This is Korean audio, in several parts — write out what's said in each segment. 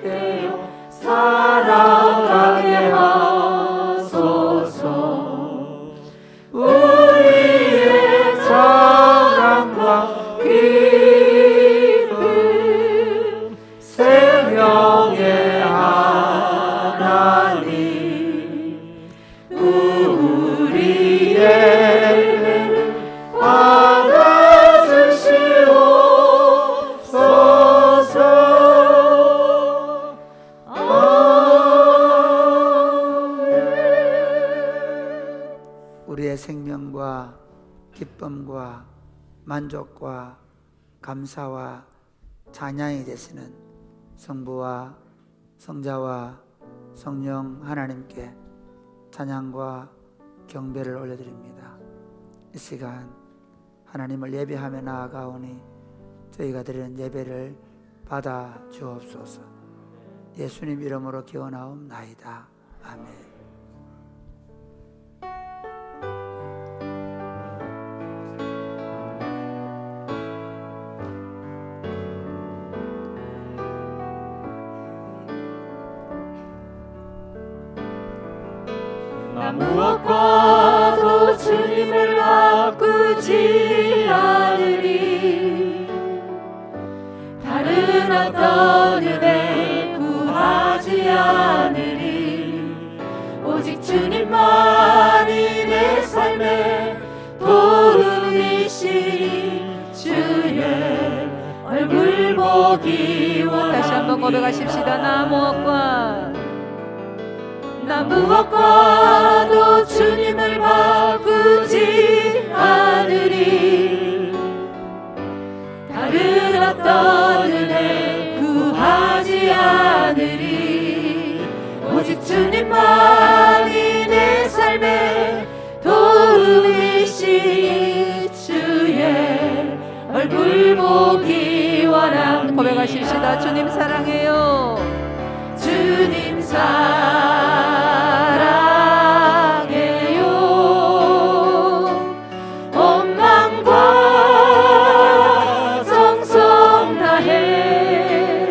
되어 살아가게 하소서. 우리의 자랑과 기쁨 생명의 하나님, 우리의 받아주시옵소서. 우리의 생명과 기쁨과 만족과 감사와 찬양이 되시는 성부와 성자와 성령 하나님께 찬양과 경배를 올려드립니다. 이 시간 하나님을 예배하며 나아가오니 저희가 드리는 예배를 받아 주옵소서. 예수님 이름으로 기원하옵나이다. 아멘. 나 무엇과도 주님을 바꾸지 않으리. 다른 어떤 은혜 구하지 않으리. 오직 주님만이 내 삶의 도움이시니 주의 얼굴 보기 원합니다. 다시 한번 고백하십시다. 나 무엇과도 주님을 바꾸지 않으리. 다른 어떤 은혜 구하지 않으리. 오직 주님만이 내 삶의 도움이시니 주의 얼굴 보기 원합니다. 고백하십시다. 주님 사랑해요. 주님 사랑해요. 온 마음과 정성 다해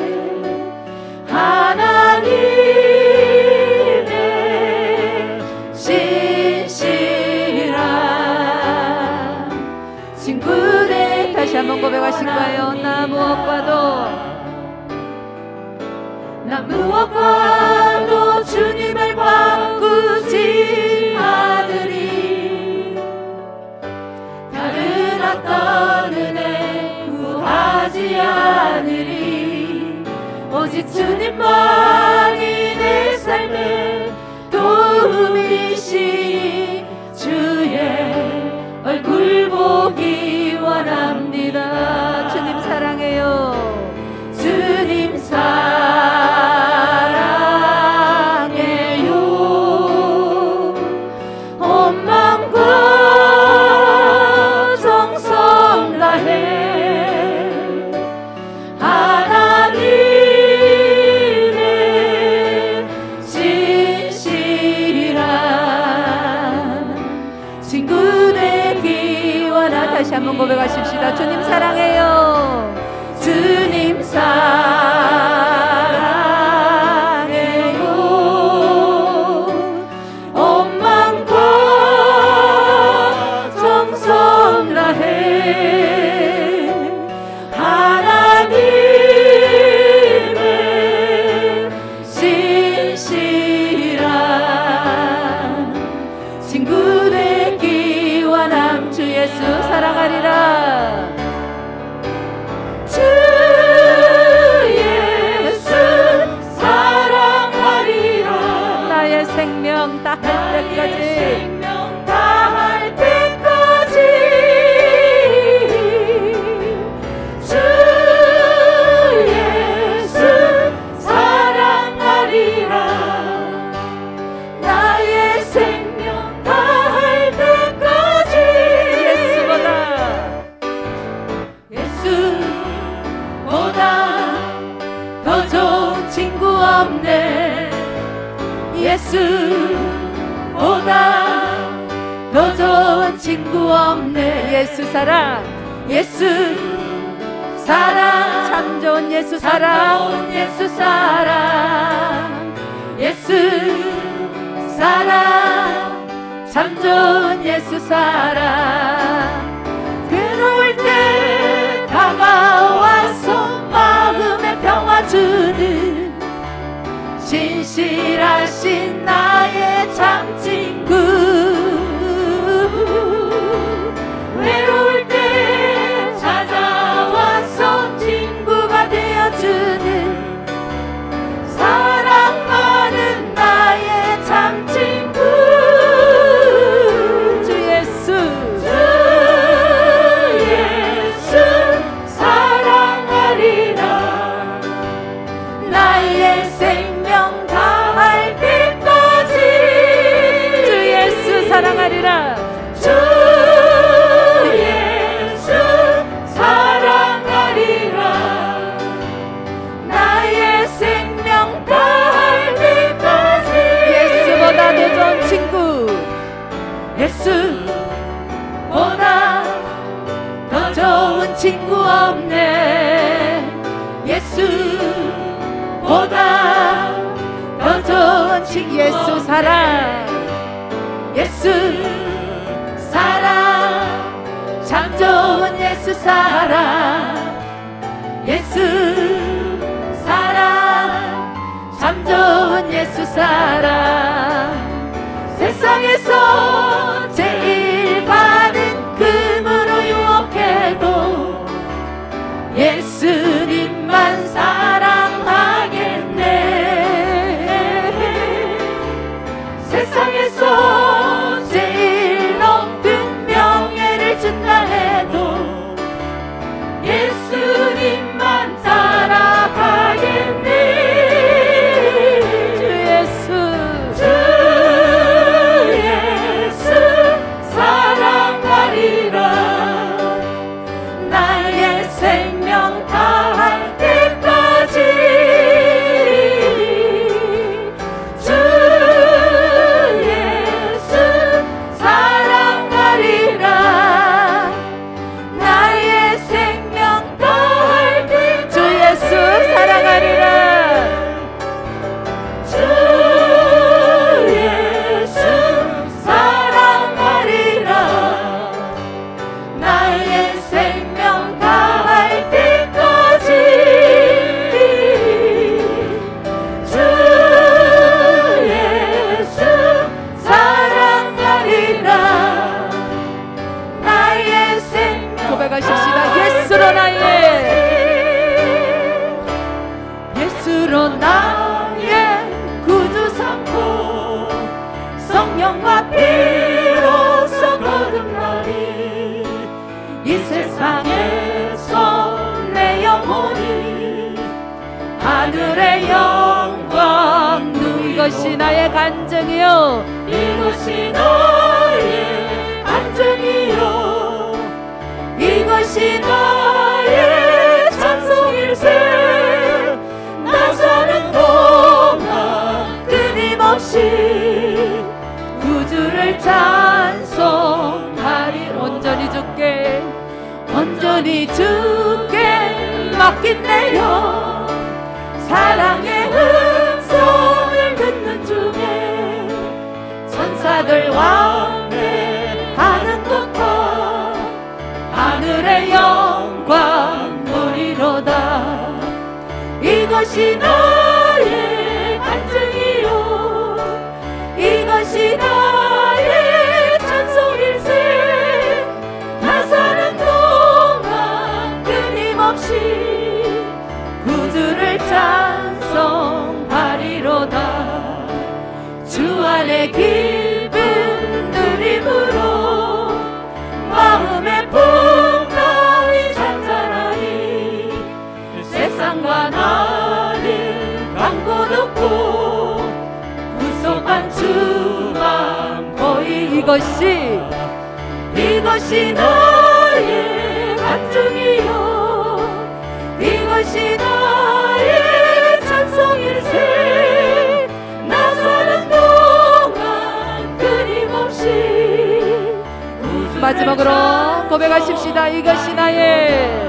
하나님의 신실한 친구들. 다시 한번 고백하실 거예요. 나 무엇과도 주님을 바꾸지 않으리. 다른 어떤 은혜 구하지 않으리. 오직 주님만이 내 삶의 도움이시니 주의 얼굴 보기 원합니다. 주님 사랑해요. 주님 사랑해요. 온 마음과 정성 다해 하나님의 신실한 친구 되기 원하다. 다시 한번 고백하십시다. 주님 사랑해요. 주님 사랑해요. 온 마음과 정성 다해 하나님의 신실한 친구 되기 원함. 주 예수 사랑하리라. 주 예수 사랑하리라. 나의 생명 다할 때까지. 생명 다할 때까지 주 예수 사랑하리라. 나의 생명 다할 때까지 예수보다 더 좋은 친구 없네. 예수보다 더 좋은 친구 없네. 예수 사랑. 예수 사랑 참 좋은 예수 사랑 사랑 예수 사랑 예수 사랑 참 좋은 예수 사랑 괴로울 때 다가와서 마음의 평화 주는 신실하신 나의 참 친구 외로울 때 찾아와서 친구가 되어주는 사랑 많은 나의 참 친구 주 예수 주 예수 사랑하리라 나의 생명 다할 때까지 주 예수 사랑하리라 주 예수 사랑하리라 나의 생명 다할 때까지 예수보다도 좋은 친구 예수보다 더 좋은 친구 없네 예수보다 더 좋은 친구 예수 사랑 예수 사랑 참 좋은 예수 사랑 예수 사랑 참 좋은 예수 사랑 세상에서 제일 많은 금으로 유혹해도 예수님만 사랑하겠네 세상에서 제일 높은 명예를 준다 해도 예수님만 따라가겠네 주 예수 주 예수 사랑하리라 나의 생명 다할 때까지 주 예수 사랑하리라 나의 생명 다할 때까지 주 예수 사랑하리라 주 예수 사랑하리라 나의 생명 다할 때까지 주 예수 사랑하리라 나의 생명 고백하십시다 예수로 나의 예수로 나의 구주 삼고 성령과 피로써 거듭나리 이 세상에서 내 영혼이 하늘의 영광 이것이 나의 간증이요 이것이 나의 간증이요 이것이 나의 찬송일세 나 사는 동안 끊임없이 구주를 찬송하리 온전히 주께 맡긴대요 사랑의 음성을 듣는 중에 천사들 왕래하는 곳과 하늘의 영광 보리로다 이것이 나의 간증이요 이것이 나의 찬송일세 나 사는 동안 끊임없이 구주를 찬송하리로다 주 안에 기쁜 누림으로 마음의 풍랑이 잔잔하니 세상과 나를 감고 눕고 구속한 주만 보이 이것이 나의 간증이요 이것이 나의 찬송일세 나 사는 동안 끊임없이 마지막으로 고백하십시다 이것이 나의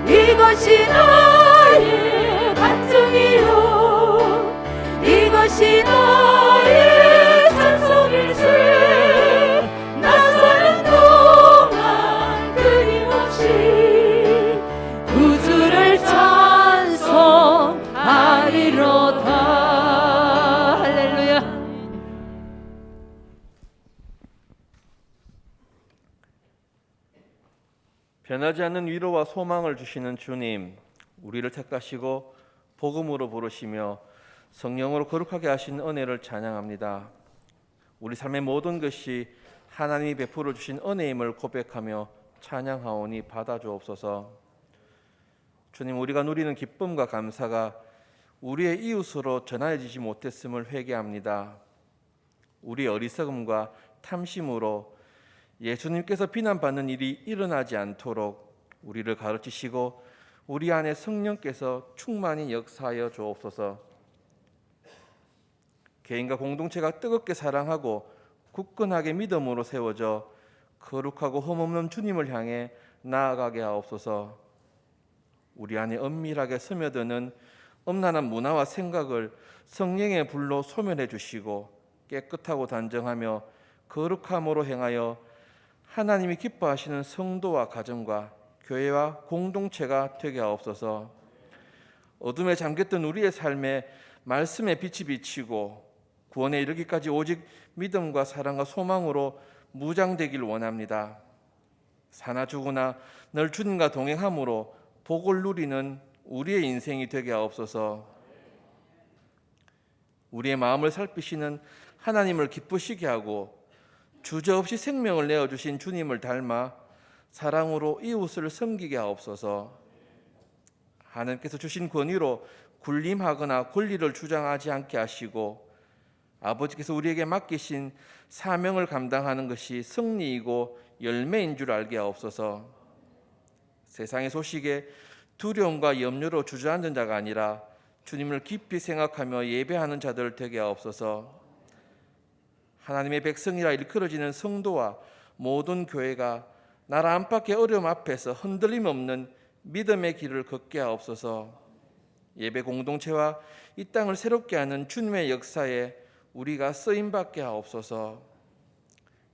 이것이 나의 간증이요 이것이 나의 찬송일세 나 사는 동안 끊임없이 구주를 찬송하리로다. 할렐루야. 변하지 않는 위로와 소망을 주시는 주님, 우리를 택하시고 복음으로 부르시며 성령으로 거룩하게 하신 은혜를 찬양합니다. 우리 삶의 모든 것이 하나님이 베풀어 주신 은혜임을 고백하며 찬양하오니 받아주옵소서. 주님, 우리가 누리는 기쁨과 감사가 우리의 이웃으로 전하여지지 못했음을 회개합니다. 우리의 어리석음과 탐심으로 예수님께서 비난받는 일이 일어나지 않도록 우리를 가르치시고 우리 안에 성령께서 충만히 역사하여 주옵소서. 개인과 공동체가 뜨겁게 사랑하고 굳건하게 믿음으로 세워져 거룩하고 흠없는 주님을 향해 나아가게 하옵소서. 우리 안에 은밀하게 스며드는 음란한 문화와 생각을 성령의 불로 소멸해 주시고 깨끗하고 단정하며 거룩함으로 행하여 하나님이 기뻐하시는 성도와 가정과 교회와 공동체가 되게 하옵소서. 어둠에 잠겼던 우리의 삶에 말씀의 빛이 비치고 구원에 이르기까지 오직 믿음과 사랑과 소망으로 무장되길 원합니다. 사나 죽으나 늘 주님과 동행함으로 복을 누리는 우리의 인생이 되게 하옵소서. 우리의 마음을 살피시는 하나님을 기쁘시게 하고 주저없이 생명을 내어주신 주님을 닮아 사랑으로 이웃을 섬기게 하옵소서. 하나님께서 주신 권위로 군림하거나 권리를 주장하지 않게 하시고 아버지께서 우리에게 맡기신 사명을 감당하는 것이 승리이고 열매인 줄 알게 하옵소서. 세상의 소식에 두려움과 염려로 주저앉은 자가 아니라 주님을 깊이 생각하며 예배하는 자들 되게 하옵소서. 하나님의 백성이라 일컬어지는 성도와 모든 교회가 나라 안팎의 어려움 앞에서 흔들림 없는 믿음의 길을 걷게 하옵소서. 예배 공동체와 이 땅을 새롭게 하는 주님의 역사에 우리가 쓰임받게 하옵소서.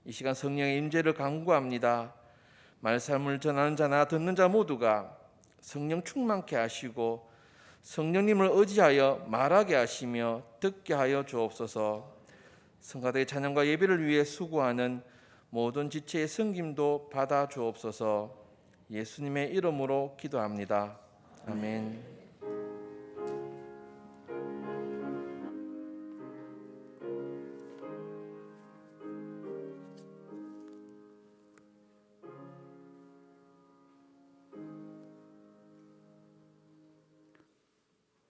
이 시간 성령의 임재를 간구합니다. 말씀을 전하는 자나 듣는 자 모두가 성령 충만케 하시고 성령님을 의지하여 말하게 하시며 듣게 하여 주옵소서. 성가대의 찬양과 예배를 위해 수고하는 모든 지체의 섬김도 받아 주옵소서. 예수님의 이름으로 기도합니다. 아멘.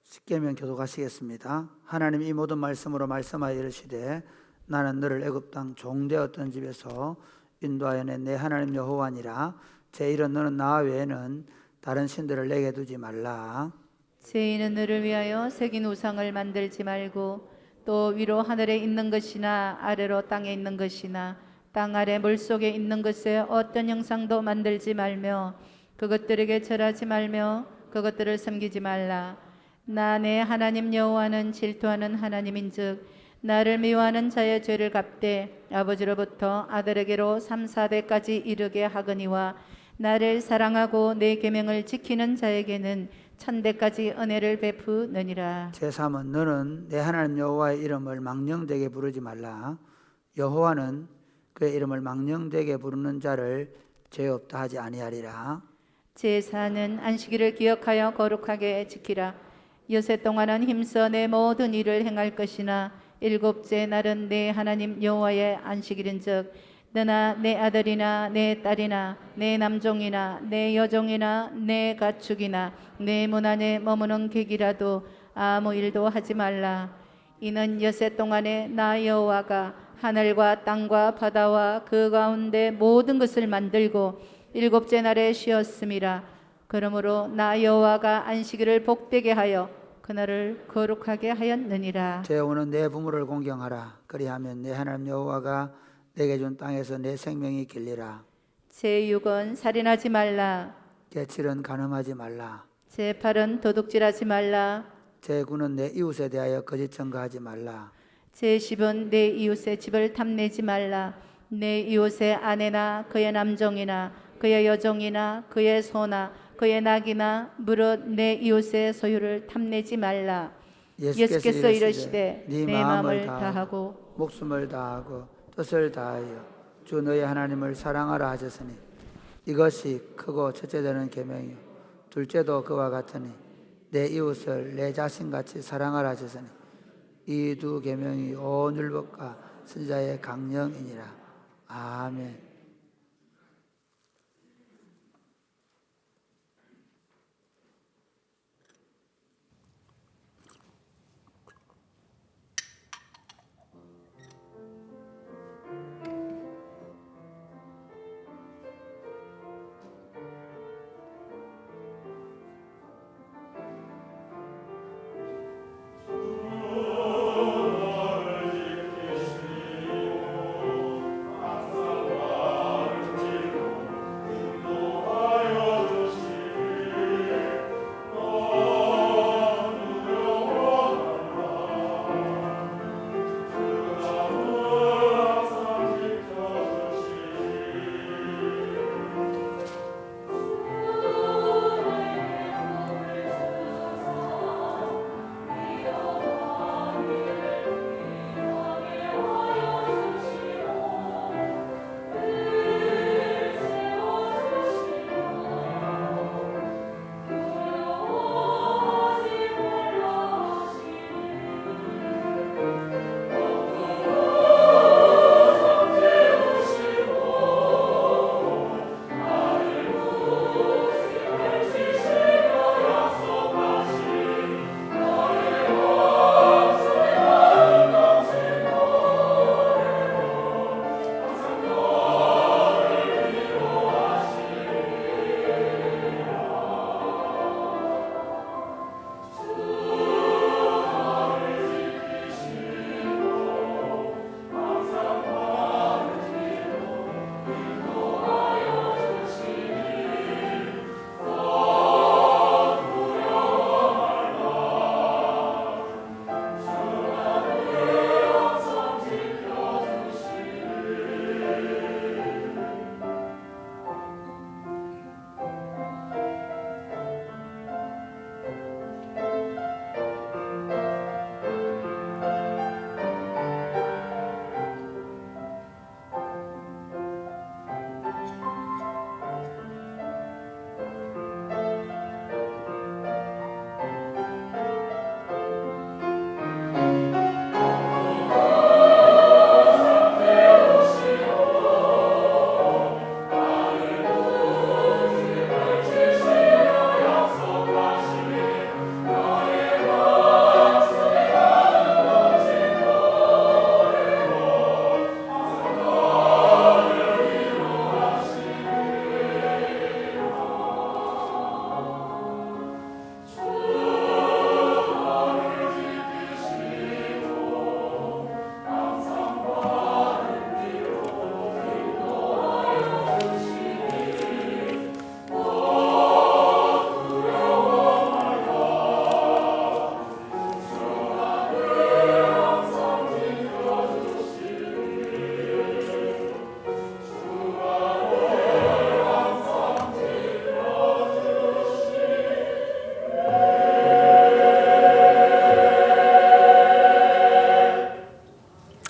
십계명 교독하시겠습니다. 하나님 이 모든 말씀으로 말씀하여 이르시되 나는 너를 애굽 땅 종되었던 집에서 인도하여 낸 내 하나님 여호와니라. 제1은 너는 나 외에는 다른 신들을 내게 두지 말라. 죄인은 너를 위하여 새긴 우상을 만들지 말고 또 위로 하늘에 있는 것이나 아래로 땅에 있는 것이나 땅 아래 물속에 있는 것에 어떤 형상도 만들지 말며 그것들에게 절하지 말며 그것들을 섬기지 말라. 나 내 하나님 여호와는 질투하는 하나님인즉 나를 미워하는 자의 죄를 갚되 아버지로부터 아들에게로 3, 4대까지 이르게 하거니와 나를 사랑하고 내 계명을 지키는 자에게는 1000대까지 은혜를 베푸느니라. 제3은 너는 내 하나님 여호와의 이름을 망령되게 부르지 말라. 여호와는 그의 이름을 망령되게 부르는 자를 죄 없다 하지 아니하리라. 제4는 안식일을 기억하여 거룩하게 지키라. 여세 동안은 힘써 내 모든 일을 행할 것이나 일곱째 날은 내 하나님 여호와의 안식일인즉 너나 내 아들이나 내 딸이나 내 남종이나 내 여종이나 내 가축이나 내 문 안에 머무는 객이라도 아무 일도 하지 말라. 이는 여세 동안에 나 여호와가 하늘과 땅과 바다와 그 가운데 모든 것을 만들고 일곱째 날에 쉬었음이라. 그러므로 나 여호와가 안식일을 복되게 하여 그날을 거룩하게 하였느니라. 제5는 내 부모를 공경하라. 그리하면 내 하나님 여호와가 내게 준 땅에서 내 생명이 길리라. 제6은 살인하지 말라. 제7은 간음하지 말라. 제8은 도둑질하지 말라. 제9는 내 이웃에 대하여 거짓 증거하지 말라. 제10은 내 이웃의 집을 탐내지 말라. 내 이웃의 아내나 그의 남종이나 그의 여종이나 그의 소나 그의 낙이나 무릇 내 이웃의 소유를 탐내지 말라. 예수께서 이르시되 내 마음을 다하고 목숨을 다하고 뜻을 다하여 주 너희 하나님을 사랑하라 하셨으니 이것이 크고 첫째 되는 계명이요 둘째도 그와 같으니 내 이웃을 내 자신같이 사랑하라 하셨으니 이 두 계명이 온 율법과 선지자의 강령이니라. 아멘.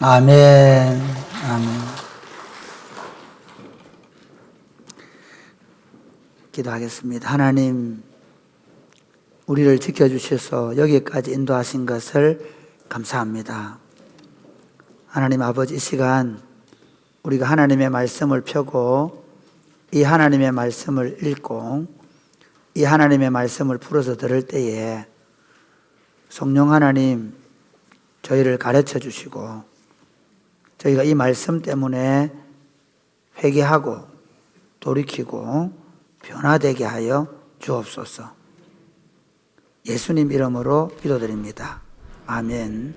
아멘. 아멘. 기도하겠습니다. 하나님, 우리를 지켜주셔서 여기까지 인도하신 것을 감사합니다. 하나님 아버지, 이 시간 우리가 하나님의 말씀을 펴고 이 하나님의 말씀을 읽고 이 하나님의 말씀을 풀어서 들을 때에 성령 하나님 저희를 가르쳐 주시고 저희가 이 말씀 때문에 회개하고 돌이키고 변화되게 하여 주옵소서. 예수님 이름으로 기도드립니다. 아멘.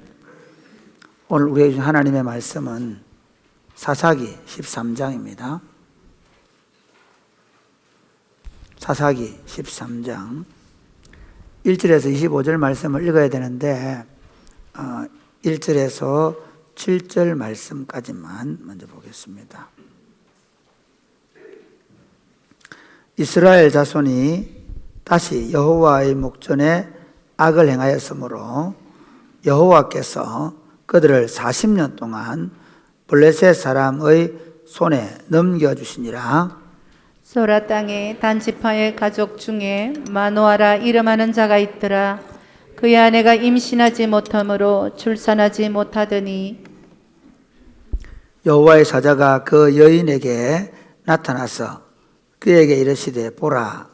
오늘 우리에게 주신 하나님의 말씀은 사사기 13장입니다. 사사기 13장 1절에서 25절 말씀을 읽어야 되는데 1절에서 7절 말씀까지만 먼저 보겠습니다. 이스라엘 자손이 다시 여호와의 목전에 악을 행하였으므로 여호와께서 그들을 40년 동안 블레셋 사람의 손에 넘겨주시니라. 소라 땅에 단지파의 가족 중에 마노아라 이름하는 자가 있더라. 그의 아내가 임신하지 못하므로 출산하지 못하더니 여호와의 사자가 그 여인에게 나타나서 그에게 이르시되 보라,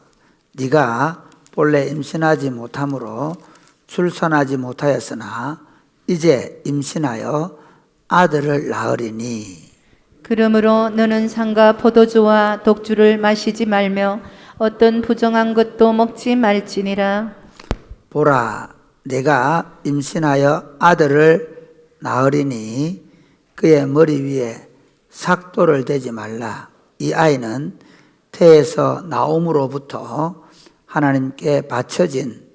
네가 본래 임신하지 못함으로 출산하지 못하였으나 이제 임신하여 아들을 낳으리니 그러므로 너는 상과 포도주와 독주를 마시지 말며 어떤 부정한 것도 먹지 말지니라. 보라, 내가 임신하여 아들을 낳으리니 그의 머리 위에 삭도를 대지 말라. 이 아이는 태에서 나옴으로부터 하나님께 바쳐진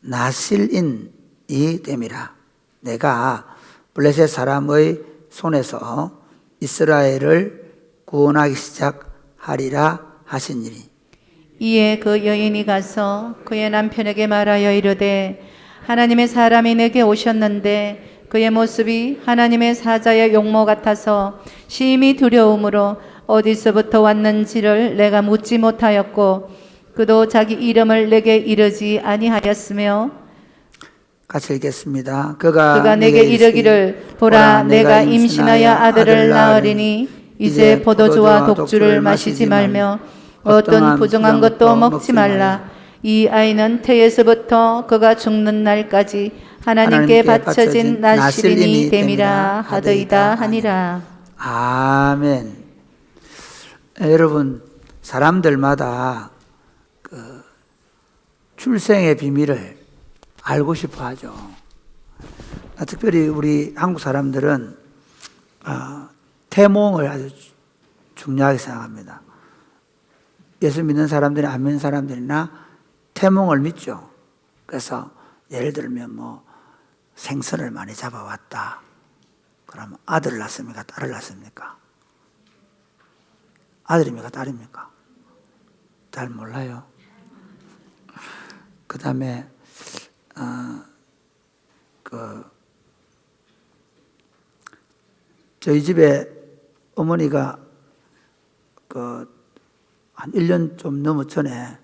나실인이 됨이라. 내가 블레셋 사람의 손에서 이스라엘을 구원하기 시작하리라 하시니니. 이에 그 여인이 가서 그의 남편에게 말하여 이르되 하나님의 사람이 내게 오셨는데 그의 모습이 하나님의 사자의 용모 같아서 심히 두려움으로 어디서부터 왔는지를 내가 묻지 못하였고 그도 자기 이름을 내게 이르지 아니하였으며 같이 읽겠습니다. 그가 내게 이르기를 보라 내가 임신하여 아들을 낳으리니 이제 포도주와 독주를 마시지 말며 어떤 부정한 것도 먹지 말라. 이 아이는 태에서부터 그가 죽는 날까지 하나님께 바쳐진 나실인이 됨이라 하더이다 하니라. 아멘. 여러분, 사람들마다 그 출생의 비밀을 알고 싶어 하죠. 특별히 우리 한국 사람들은 태몽을 아주 중요하게 생각합니다. 예수 믿는 사람들이 안 믿는 사람들이나 태몽을 믿죠. 그래서 예를 들면 뭐 생선을 많이 잡아왔다. 그러면 아들을 낳습니까? 딸을 낳습니까? 아들입니까? 딸입니까? 잘 몰라요. 그 다음에 저희 집에 어머니가 한 1년 좀 넘어 전에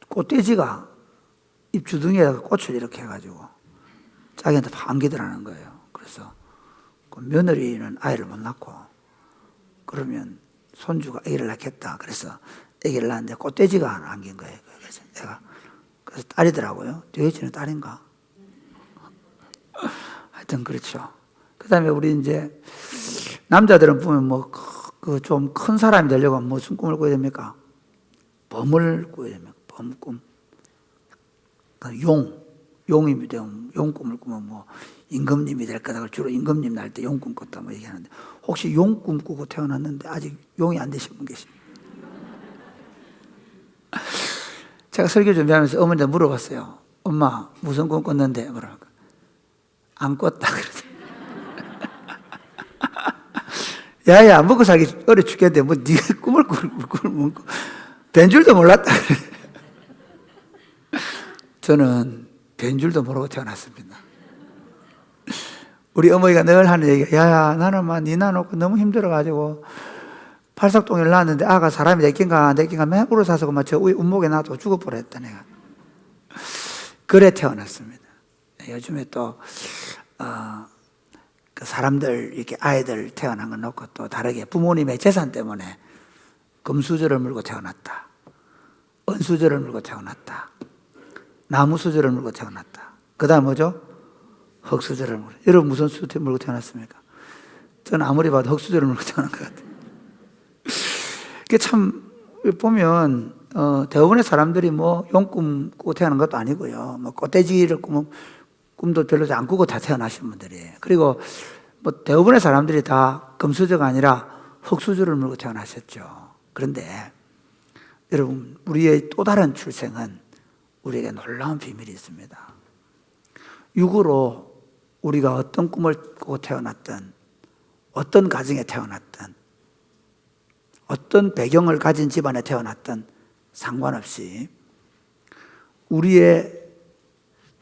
꽃돼지가 입 주둥이에다가 꽃을 이렇게 해가지고 자기한테 반기더라는 거예요. 그래서 그 며느리는 아이를 못 낳고 그러면 손주가 아기를 낳겠다. 그래서 아기를 낳았는데 꽃돼지가 안긴 거예요. 그래서 딸이더라고요. 돼지는 딸인가? 하여튼 그렇죠. 그 다음에 우리 이제 남자들은 보면 뭐 좀 큰 사람이 되려고 하면 무슨 꿈을 꿔야 됩니까? 범을 꿔야 됩니까? 범꿈. 용이 되면 용 꿈을 꾸면 뭐 임금님이 될 거다. 주로 임금님 날 때 용 꿈 꿨다 뭐 얘기하는데 혹시 용 꿈 꾸고 태어났는데 아직 용이 안 되신 분 계십니까? 제가 설교 준비하면서 어머니한테 물어봤어요. 엄마 무슨 꿈 꿨는데? 뭐라고? 안 꿨다 그러더라고요. 야야 먹고 살기 어려 죽겠는데 뭐 네가 꿈을 꾼 된 줄도 몰랐다. 저는 된 줄도 모르고 태어났습니다. 우리 어머니가 늘 하는 얘기가 야야 나는 막 니 낳아놓고 너무 힘들어가지고 팔삭동을 낳았는데 아가 사람이 내낀가 맨 울어 사서 막 저 운목에 놔도 죽어버렸다 내가. 그래 태어났습니다. 요즘에 또 그 사람들 이렇게 아이들 태어난 거 놓고 또 다르게 부모님의 재산 때문에 금수저를 물고 태어났다. 은수저를 물고 태어났다. 나무수저를 물고 태어났다. 그 다음 뭐죠? 흙수저를 물고. 여러분 무슨 수저 물고 태어났습니까? 저는 아무리 봐도 흙수저를 물고 태어난 것 같아요. 그게 참 보면 대부분의 사람들이 뭐 용꿈 꾸고 태어난 것도 아니고요. 뭐 꽃돼지를 꿈도 별로 안 꾸고 다 태어나신 분들이에요. 그리고 뭐 대부분의 사람들이 다 금수저가 아니라 흙수저를 물고 태어나셨죠. 그런데 여러분, 우리의 또 다른 출생은 우리에게 놀라운 비밀이 있습니다. 육으로 우리가 어떤 꿈을 꾸고 태어났든, 어떤 가정에 태어났든, 어떤 배경을 가진 집안에 태어났든 상관없이 우리의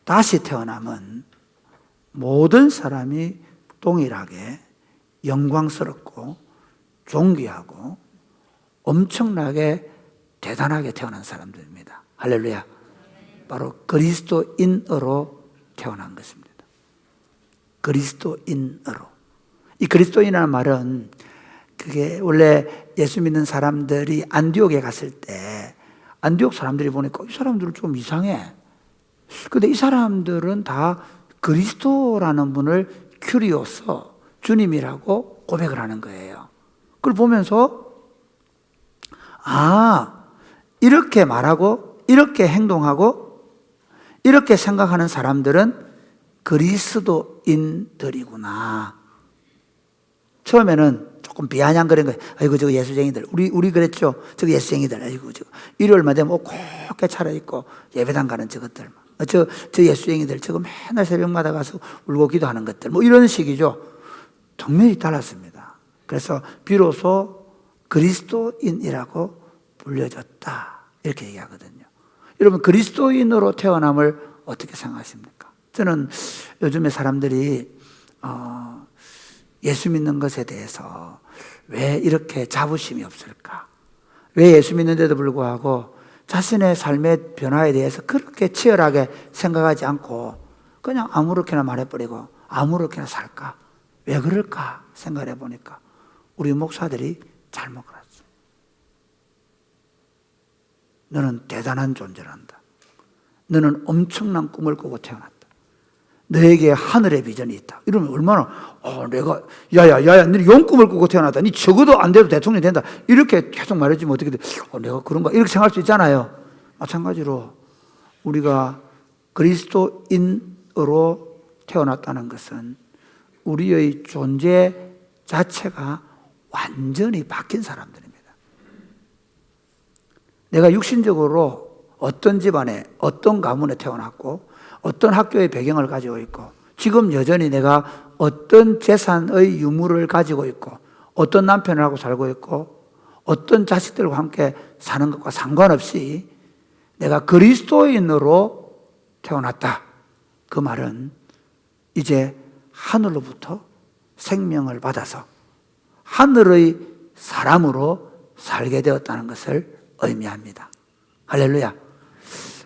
다시 태어남은 모든 사람이 동일하게 영광스럽고 존귀하고 엄청나게 대단하게 태어난 사람들입니다. 할렐루야. 바로 그리스도인으로 태어난 것입니다. 그리스도인으로. 이 그리스도인이라는 말은 그게 원래 예수 믿는 사람들이 안디옥에 갔을 때 안디옥 사람들이 보니까 이 사람들은 좀 이상해. 근데 이 사람들은 다 그리스도라는 분을 큐리오스, 주님이라고 고백을 하는 거예요. 그걸 보면서 이렇게 말하고 이렇게 행동하고 이렇게 생각하는 사람들은 그리스도인들이구나. 처음에는 조금 비아냥거리는 거예요. 아이고 저거 예수쟁이들. 우리 그랬죠. 저거 예수쟁이들. 아이고 저거 일요일만 되면 옷 곱게 차려입고 예배당 가는 저것들. 저 예수쟁이들. 저거 맨날 새벽마다 가서 울고 기도하는 것들. 뭐 이런 식이죠. 정면이 달랐습니다. 그래서 비로소 그리스도인이라고 불려졌다. 이렇게 얘기하거든요. 여러분, 그리스도인으로 태어남을 어떻게 생각하십니까? 저는 요즘에 사람들이 예수 믿는 것에 대해서 왜 이렇게 자부심이 없을까? 왜 예수 믿는데도 불구하고 자신의 삶의 변화에 대해서 그렇게 치열하게 생각하지 않고 그냥 아무렇게나 말해버리고 아무렇게나 살까? 왜 그럴까? 생각해 보니까 우리 목사들이 잘못 그랬어. 너는 대단한 존재란다. 너는 엄청난 꿈을 꾸고 태어났다. 너에게 하늘의 비전이 있다. 이러면 얼마나 내가 야야야야 너는 용꿈을 꾸고 태어났다. 니 적어도 안 돼도 대통령이 된다. 이렇게 계속 말해주면 어떻게 돼? 내가 그런가? 이렇게 생각할 수 있잖아요. 마찬가지로 우리가 그리스도인으로 태어났다는 것은 우리의 존재 자체가 완전히 바뀐 사람들입니다. 내가 육신적으로 어떤 집안에 어떤 가문에 태어났고 어떤 학교의 배경을 가지고 있고 지금 여전히 내가 어떤 재산의 유무를 가지고 있고 어떤 남편하고 살고 있고 어떤 자식들과 함께 사는 것과 상관없이 내가 그리스도인으로 태어났다. 그 말은 이제 하늘로부터 생명을 받아서 하늘의 사람으로 살게 되었다는 것을 의미합니다. 할렐루야.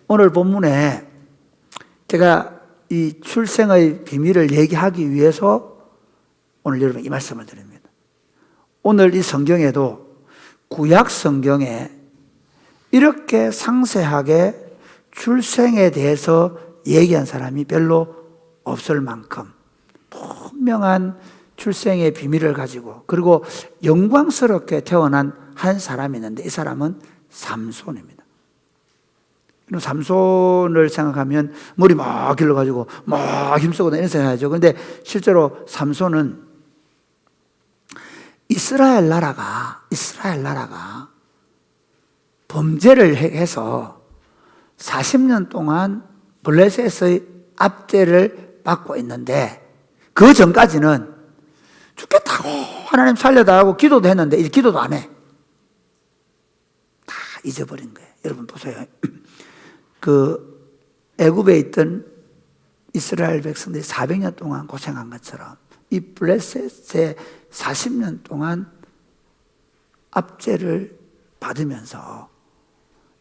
오늘 본문에 제가 이 출생의 비밀을 얘기하기 위해서 오늘 여러분 이 말씀을 드립니다. 오늘 이 성경에도 구약 성경에 이렇게 상세하게 출생에 대해서 얘기한 사람이 별로 없을 만큼 분명한 출생의 비밀을 가지고 그리고 영광스럽게 태어난 한 사람이 있는데 이 사람은 삼손입니다. 삼손을 생각하면 머리 막 길러가지고 막 힘쓰고 이런 생각하죠. 그런데 실제로 삼손은 이스라엘 나라가 범죄를 해서 40년 동안 블레셋의 압제를 받고 있는데 그 전까지는 죽겠다고 하나님 살려달라고 기도도 했는데 이제 기도도 안 해. 다 잊어버린 거예요. 여러분 보세요. 그 애굽에 있던 이스라엘 백성들이 400년 동안 고생한 것처럼 이 블레셋의 40년 동안 압제를 받으면서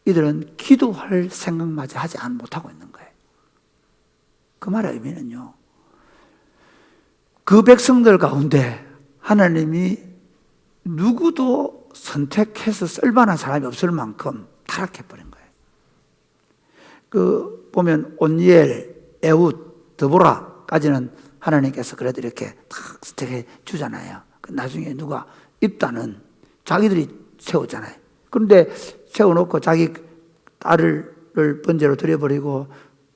이들은 기도할 생각마저 하지 못하고 있는 거예요. 그 말의 의미는요, 그 백성들 가운데 하나님이 누구도 선택해서 쓸만한 사람이 없을 만큼 타락해버린 거예요. 그 보면 온니엘, 에훗, 드보라까지는 하나님께서 그래도 이렇게 탁 선택해 주잖아요. 나중에 누가 입다는 자기들이 세웠잖아요. 그런데 세워놓고 자기 딸을 번제로 드려버리고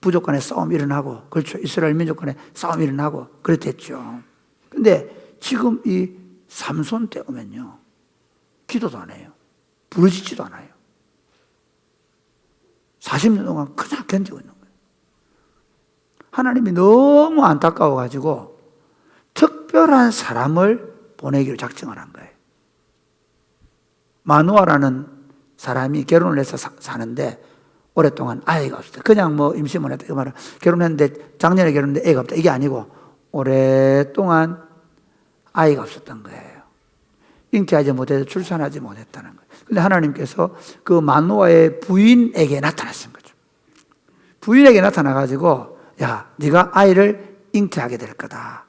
부족 간에 싸움이 일어나고, 그렇죠. 이스라엘 민족 간에 싸움이 일어나고 그랬댔죠. 근데 지금 이 삼손 때 오면요, 기도도 안 해요. 부르짖지도 않아요. 40년 동안 그냥 견디고 있는 거예요. 하나님이 너무 안타까워가지고 특별한 사람을 보내기로 작정을 한 거예요. 마누아라는 사람이 결혼을 해서 사는데 오랫동안 아이가 없었어요. 그냥 뭐 임신만 했다. 그 말은 결혼했는데 작년에 결혼했는데 애가 없다. 이게 아니고 오랫동안 아이가 없었던 거예요. 잉태하지 못해서 출산하지 못했다는 거예요. 근데 하나님께서 그 마누아의 부인에게 나타나신 거죠. 부인에게 나타나가지고 야, 네가 아이를 잉태하게 될 거다.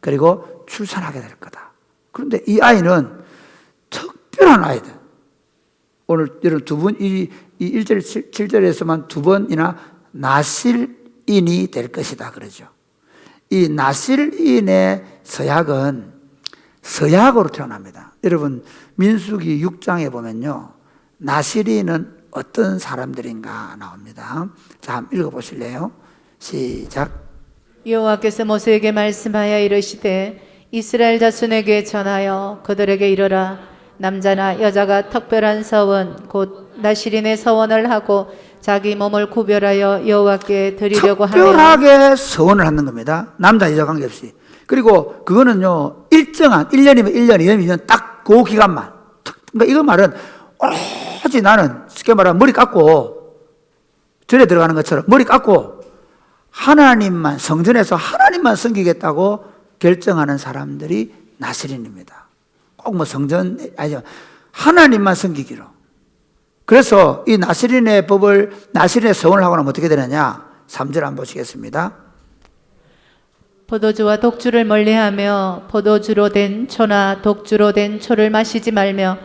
그리고 출산하게 될 거다. 그런데 이 아이는 특별한 아이들. 오늘 이런 두 분, 이 1절, 7절에서만 두 번이나 나실인이 될 것이다 그러죠. 이 나실인의 서약은 서약으로 태어납니다. 여러분, 민수기 6장에 보면요. 나실인은 어떤 사람들인가 나옵니다. 자, 한번 읽어보실래요? 시작. 여호와께서 모세에게 말씀하여 이르시되 이스라엘 자손에게 전하여 그들에게 이르라. 남자나 여자가 특별한 서원 곧 나실인의 서원을 하고 자기 몸을 구별하여 여호와께 드리려고 하며 특별하게 서원을 하는 겁니다. 남자 여자 관계없이. 그리고 그거는요 일정한 1년이면 1년, 2년이면 2년 딱 그 기간만. 그러니까 이거 말은 오로지 나는 쉽게 말하면 머리 깎고 절에 들어가는 것처럼 머리 깎고 하나님만 성전에서 하나님만 섬기겠다고 결정하는 사람들이 나실인입니다. 꼭 뭐 성전 아니죠. 하나님만 섬기기로. 그래서 이 나실인의 법을 나실인의 서원을 하고 나면 어떻게 되느냐? 3절 한번 보시겠습니다. 포도주와 독주를 멀리하며 포도주로 된 초나 독주로 된 초를 마시지 말며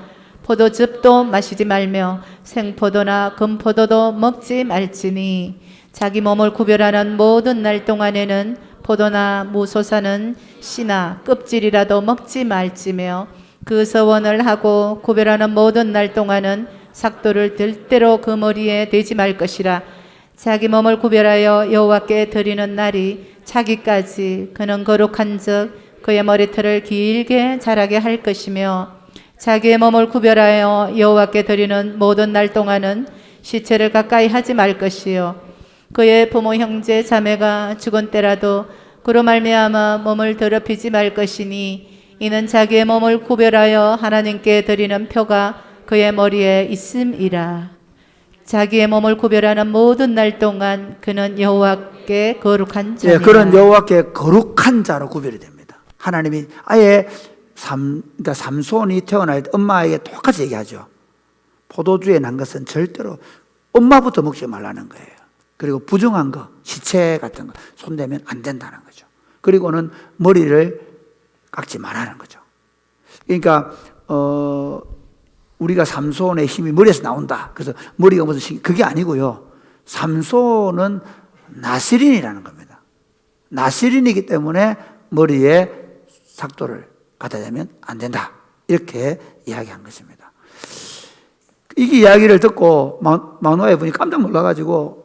포도즙도 마시지 말며 생포도나 금포도도 먹지 말지니 자기 몸을 구별하는 모든 날 동안에는 포도나 무소사는 씨나 껍질이라도 먹지 말지며 그 서원을 하고 구별하는 모든 날 동안은 삭도를 들 대로 그 머리에 대지 말 것이라. 자기 몸을 구별하여 여호와께 드리는 날이 차기까지 그는 거룩한즉 그의 머리털을 길게 자라게 할 것이며 자기의 몸을 구별하여 여호와께 드리는 모든 날 동안은 시체를 가까이 하지 말 것이요 그의 부모 형제 자매가 죽은 때라도 그로 말미암아 몸을 더럽히지 말 것이니 이는 자기의 몸을 구별하여 하나님께 드리는 표가 그의 머리에 있음이라. 자기의 몸을 구별하는 모든 날 동안 그는 여호와께 거룩한 자니라. 그런 여호와께 거룩한 자로 구별이 됩니다. 하나님이 아예 그러니까 삼손이 태어날 때 엄마에게 똑같이 얘기하죠. 포도주에 난 것은 절대로 엄마부터 먹지 말라는 거예요. 그리고 부정한 거, 시체 같은 거 손대면 안 된다는 거죠. 그리고는 머리를 깎지 말라는 거죠. 그러니까 우리가 삼손의 힘이 머리에서 나온다. 그래서 머리가 무슨 힘, 그게 아니고요. 삼손은 나실인이라는 겁니다. 나실인이기 때문에 머리에 삭도를 갖다 대면 안 된다. 이렇게 이야기한 것입니다. 이 이야기를 듣고 마누아의 분이 깜짝 놀라가지고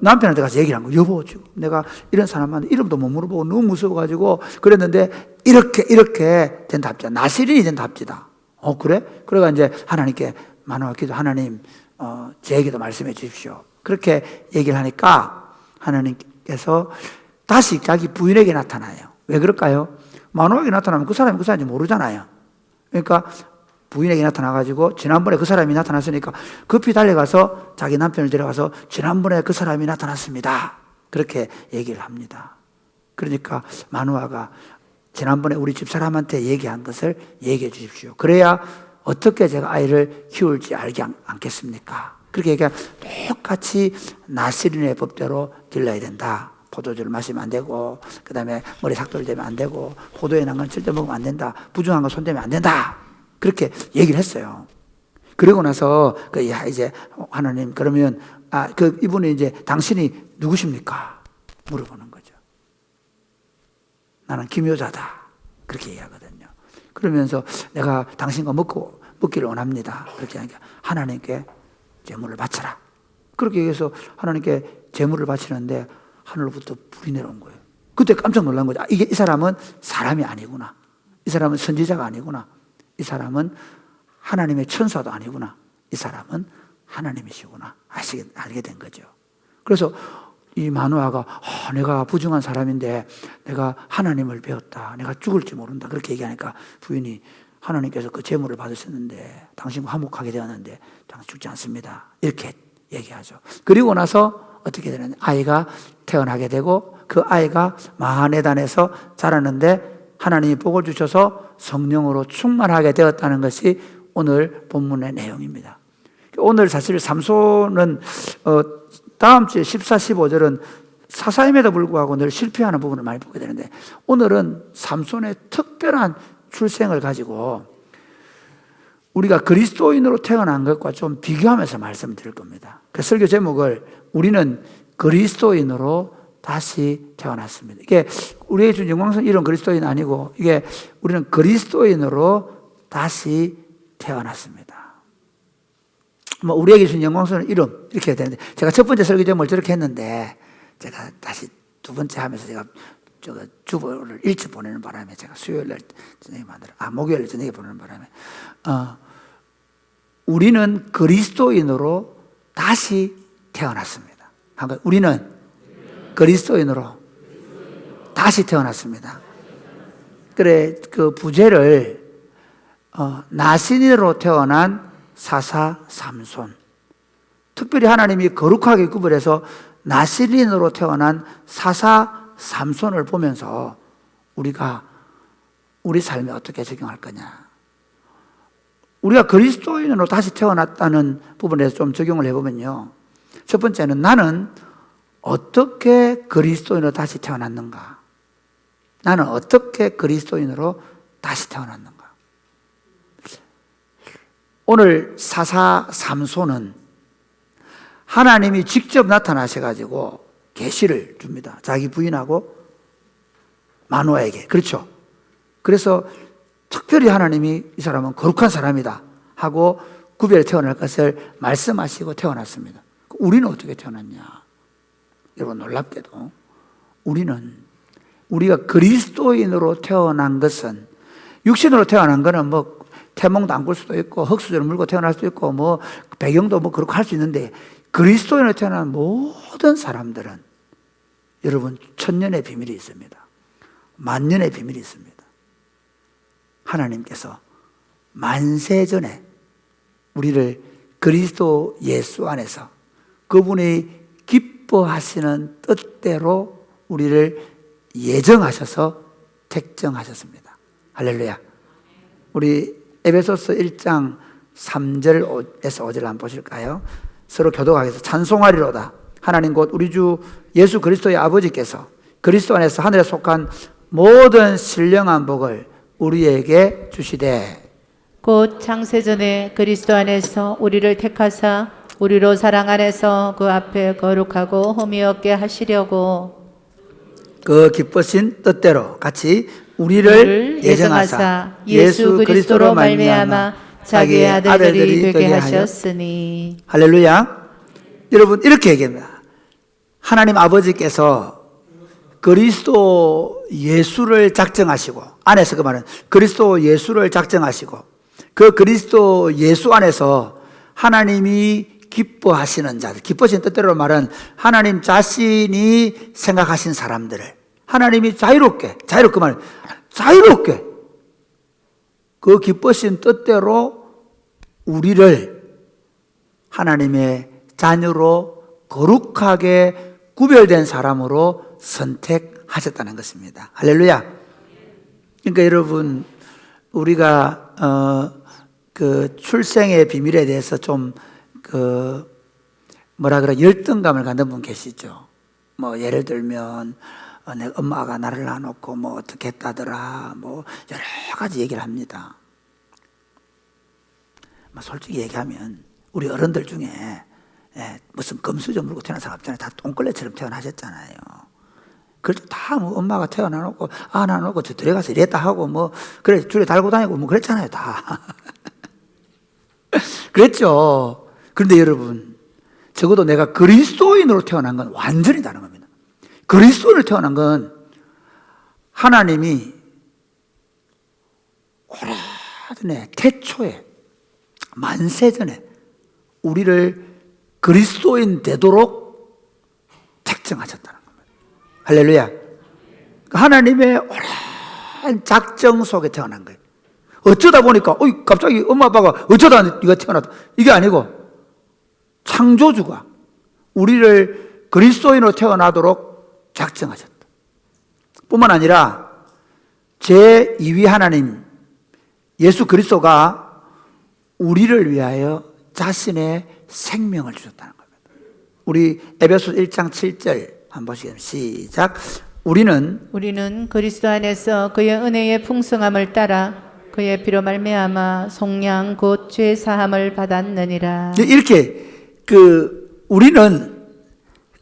남편한테 가서 얘기를 한 거예요. 여보, 지금 내가 이런 사람한테 이름도 못 물어보고 너무 무서워가지고 그랬는데 이렇게 된 답지다. 나실인이 된 답지다. 그래? 그래가 이제 하나님께 마누아 기도, 하나님 저에게도 말씀해 주십시오. 그렇게 얘기를 하니까 하나님께서 다시 자기 부인에게 나타나요. 왜 그럴까요? 마누아에게 나타나면 그 사람이 그 사람인지 모르잖아요. 그러니까 부인에게 나타나가지고 지난번에 그 사람이 나타났으니까 급히 달려가서 자기 남편을 데려가서 지난번에 그 사람이 나타났습니다. 그렇게 얘기를 합니다. 그러니까 마누아가 지난번에 우리 집사람한테 얘기한 것을 얘기해 주십시오. 그래야 어떻게 제가 아이를 키울지 알지 않겠습니까? 그렇게 얘기하면 똑같이 나실인의 법대로 길러야 된다. 포도주를 마시면 안 되고, 그 다음에 머리 삭도를 대면 안 되고, 포도에 난 건 절대 먹으면 안 된다. 부정한 거 손대면 안 된다. 그렇게 얘기를 했어요. 그러고 나서 이제 하나님 그러면 이분이 이제 당신이 누구십니까? 물어보는 거죠. 나는 김효자다. 그렇게 얘기하거든요. 그러면서 내가 당신과 먹기를 원합니다. 그렇게 하니까 하나님께 제물을 바쳐라. 그렇게 얘기해서 하나님께 제물을 바치는데 하늘로부터 불이 내려온 거예요. 그때 깜짝 놀란 거죠. 이 사람은 사람이 아니구나. 이 사람은 선지자가 아니구나. 이 사람은 하나님의 천사도 아니구나. 이 사람은 하나님이시구나 알게 된 거죠. 그래서 이 마누아가 내가 부정한 사람인데 내가 하나님을 배웠다. 내가 죽을지 모른다. 그렇게 얘기하니까 부인이 하나님께서 그 재물을 받으셨는데 당신과 화목하게 되었는데 당신 죽지 않습니다. 이렇게 얘기하죠. 그리고 나서 어떻게 되느냐. 아이가 태어나게 되고 그 아이가 마하네단에서 자라는데 하나님이 복을 주셔서 성령으로 충만하게 되었다는 것이 오늘 본문의 내용입니다. 오늘 사실 삼손은 다음 주에 14, 15절은 사사임에도 불구하고 늘 실패하는 부분을 많이 보게 되는데 오늘은 삼손의 특별한 출생을 가지고 우리가 그리스도인으로 태어난 것과 좀 비교하면서 말씀드릴 겁니다. 그 설교 제목을 우리는 그리스도인으로 다시 태어났습니다. 이게 우리의 준 영광선 이런 그리스도인 아니고 이게 우리는 그리스도인으로 다시 태어났습니다. 뭐 우리에게 준 영광스러운 이름 이렇게 해야 되는데 제가 첫 번째 설교 제목을 저렇게 했는데 제가 다시 두 번째 하면서 제가 주보를 일찍 보내는 바람에 제가 수요일날 저녁에 목요일 저녁에 보내는 바람에 우리는 그리스도인으로 다시 태어났습니다. 우리는 그리스도인으로 다시 태어났습니다. 그래 그 부제를 나신인으로 태어난 사사 삼손, 특별히 하나님이 거룩하게 구별해서 나신인으로 태어난 사사 삼손을 보면서 우리가 우리 삶에 어떻게 적용할 거냐. 우리가 그리스도인으로 다시 태어났다는 부분에서 좀 적용을 해보면요. 첫 번째는 나는 어떻게 그리스도인으로 다시 태어났는가? 나는 어떻게 그리스도인으로 다시 태어났는가? 오늘 사사 삼손은 하나님이 직접 나타나셔가지고 계시를 줍니다. 자기 부인하고 마누아에게. 그렇죠? 그래서 특별히 하나님이 이 사람은 거룩한 사람이다 하고 구별해 태어날 것을 말씀하시고 태어났습니다. 우리는 어떻게 태어났냐? 여러분 놀랍게도 우리가 그리스도인으로 태어난 것은 육신으로 태어난 것은 뭐 태몽도 안 꿀 수도 있고 흙수저를 물고 태어날 수도 있고 뭐 배경도 뭐 그렇게 할 수 있는데 그리스도인으로 태어난 모든 사람들은 여러분 천년의 비밀이 있습니다. 만년의 비밀이 있습니다. 하나님께서 만세전에 우리를 그리스도 예수 안에서 그분이 기뻐하시는 뜻대로 우리를 예정하셔서 택정하셨습니다. 할렐루야. 우리 에베소서 1장 3절에서 5절 한번 보실까요? 서로 교독하겠습니다. 찬송하리로다. 하나님 곧 우리 주 예수 그리스도의 아버지께서 그리스도 안에서 하늘에 속한 모든 신령한 복을 우리에게 주시되 곧 창세전에 그리스도 안에서 우리를 택하사 우리로 사랑 안에서 그 앞에 거룩하고 흠이 없게 하시려고 그 기쁘신 뜻대로 같이 우리를 예정하사 예수 그리스도로 말미암아 자기의 아들들이 되게 하셨으니. 할렐루야. 여러분 이렇게 얘기합니다. 하나님 아버지께서 그리스도 예수를 작정하시고 안에서 그 말은 그리스도 예수를 작정하시고 그 그리스도 예수 안에서 하나님이 기뻐하시는 자들, 기뻐하시는 뜻대로 말은 하나님 자신이 생각하신 사람들을 하나님이 자유롭게 그 기뻐하신 뜻대로 우리를 하나님의 자녀로 거룩하게 구별된 사람으로 선택하셨다는 것입니다. 할렐루야. 그러니까 여러분 우리가 그 출생의 비밀에 대해서 좀 열등감을 갖는 분 계시죠. 뭐 예를 들면 내 엄마가 나를 낳아놓고 뭐 어떻게 했다더라 뭐 여러 가지 얘기를 합니다. 솔직히 얘기하면 우리 어른들 중에 무슨 금수저 물고 태어난 사람 없잖아요. 다 똥걸레처럼 태어나셨잖아요. 그래도 다 뭐 엄마가 태어나놓고 낳아놓고 저 들어가서 이랬다 하고 뭐 그래 줄에 달고 다니고 뭐 그랬잖아요. 다 그랬죠. 그런데 여러분 적어도 내가 그리스도인으로 태어난 건 완전히 다른 겁니다. 그리스도인으로 태어난 건 하나님이 오래전에 태초에 만세전에 우리를 그리스도인 되도록 택정하셨다는 겁니다. 할렐루야. 하나님의 오랜 작정 속에 태어난 거예요. 어쩌다 보니까 갑자기 엄마 아빠가 어쩌다 네가 태어났다, 이게 아니고 창조주가 우리를 그리스도인으로 태어나도록 작정하셨다. 뿐만 아니라 제2위 하나님 예수 그리스도가 우리를 위하여 자신의 생명을 주셨다는 겁니다. 우리 에베소 1장 7절 한번 보시겠습니다. 시작. 우리는 그리스도 안에서 그의 은혜의 풍성함을 따라 그의 피로 말미암아 속량 곧 죄 사함을 받았느니라. 이렇게 우리는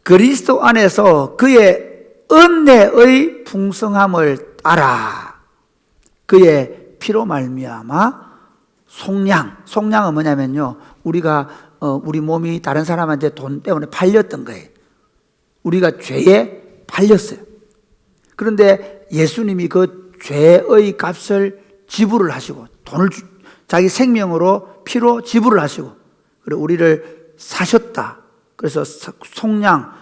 그리스도 안에서 그의 은혜의 풍성함을 따라 그의 피로 말미암아 속량은 뭐냐면요, 우리가 우리 몸이 다른 사람한테 돈 때문에 팔렸던 거예요. 우리가 죄에 팔렸어요. 그런데 예수님이 그 죄의 값을 지불을 하시고 자기 생명으로 피로 지불을 하시고 그리고 우리를 사셨다. 그래서 속량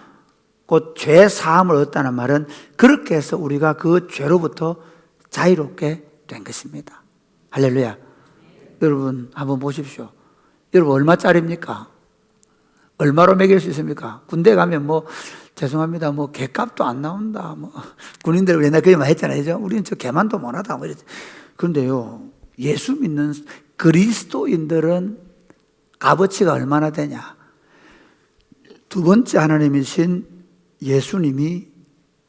곧 죄 사함을 얻었다는 말은 그렇게 해서 우리가 그 죄로부터 자유롭게 된 것입니다. 할렐루야. 여러분 한번 보십시오. 여러분 얼마짜리입니까? 얼마로 매길 수 있습니까? 군대 가면 죄송합니다, 개값도 안 나온다, 군인들 옛날에 그 말 했잖아요. 우리는 저 개만도 못하다, 이랬지. 그런데요, 예수 믿는 그리스도인들은 값어치가 얼마나 되냐? 두 번째 하나님이신 예수님이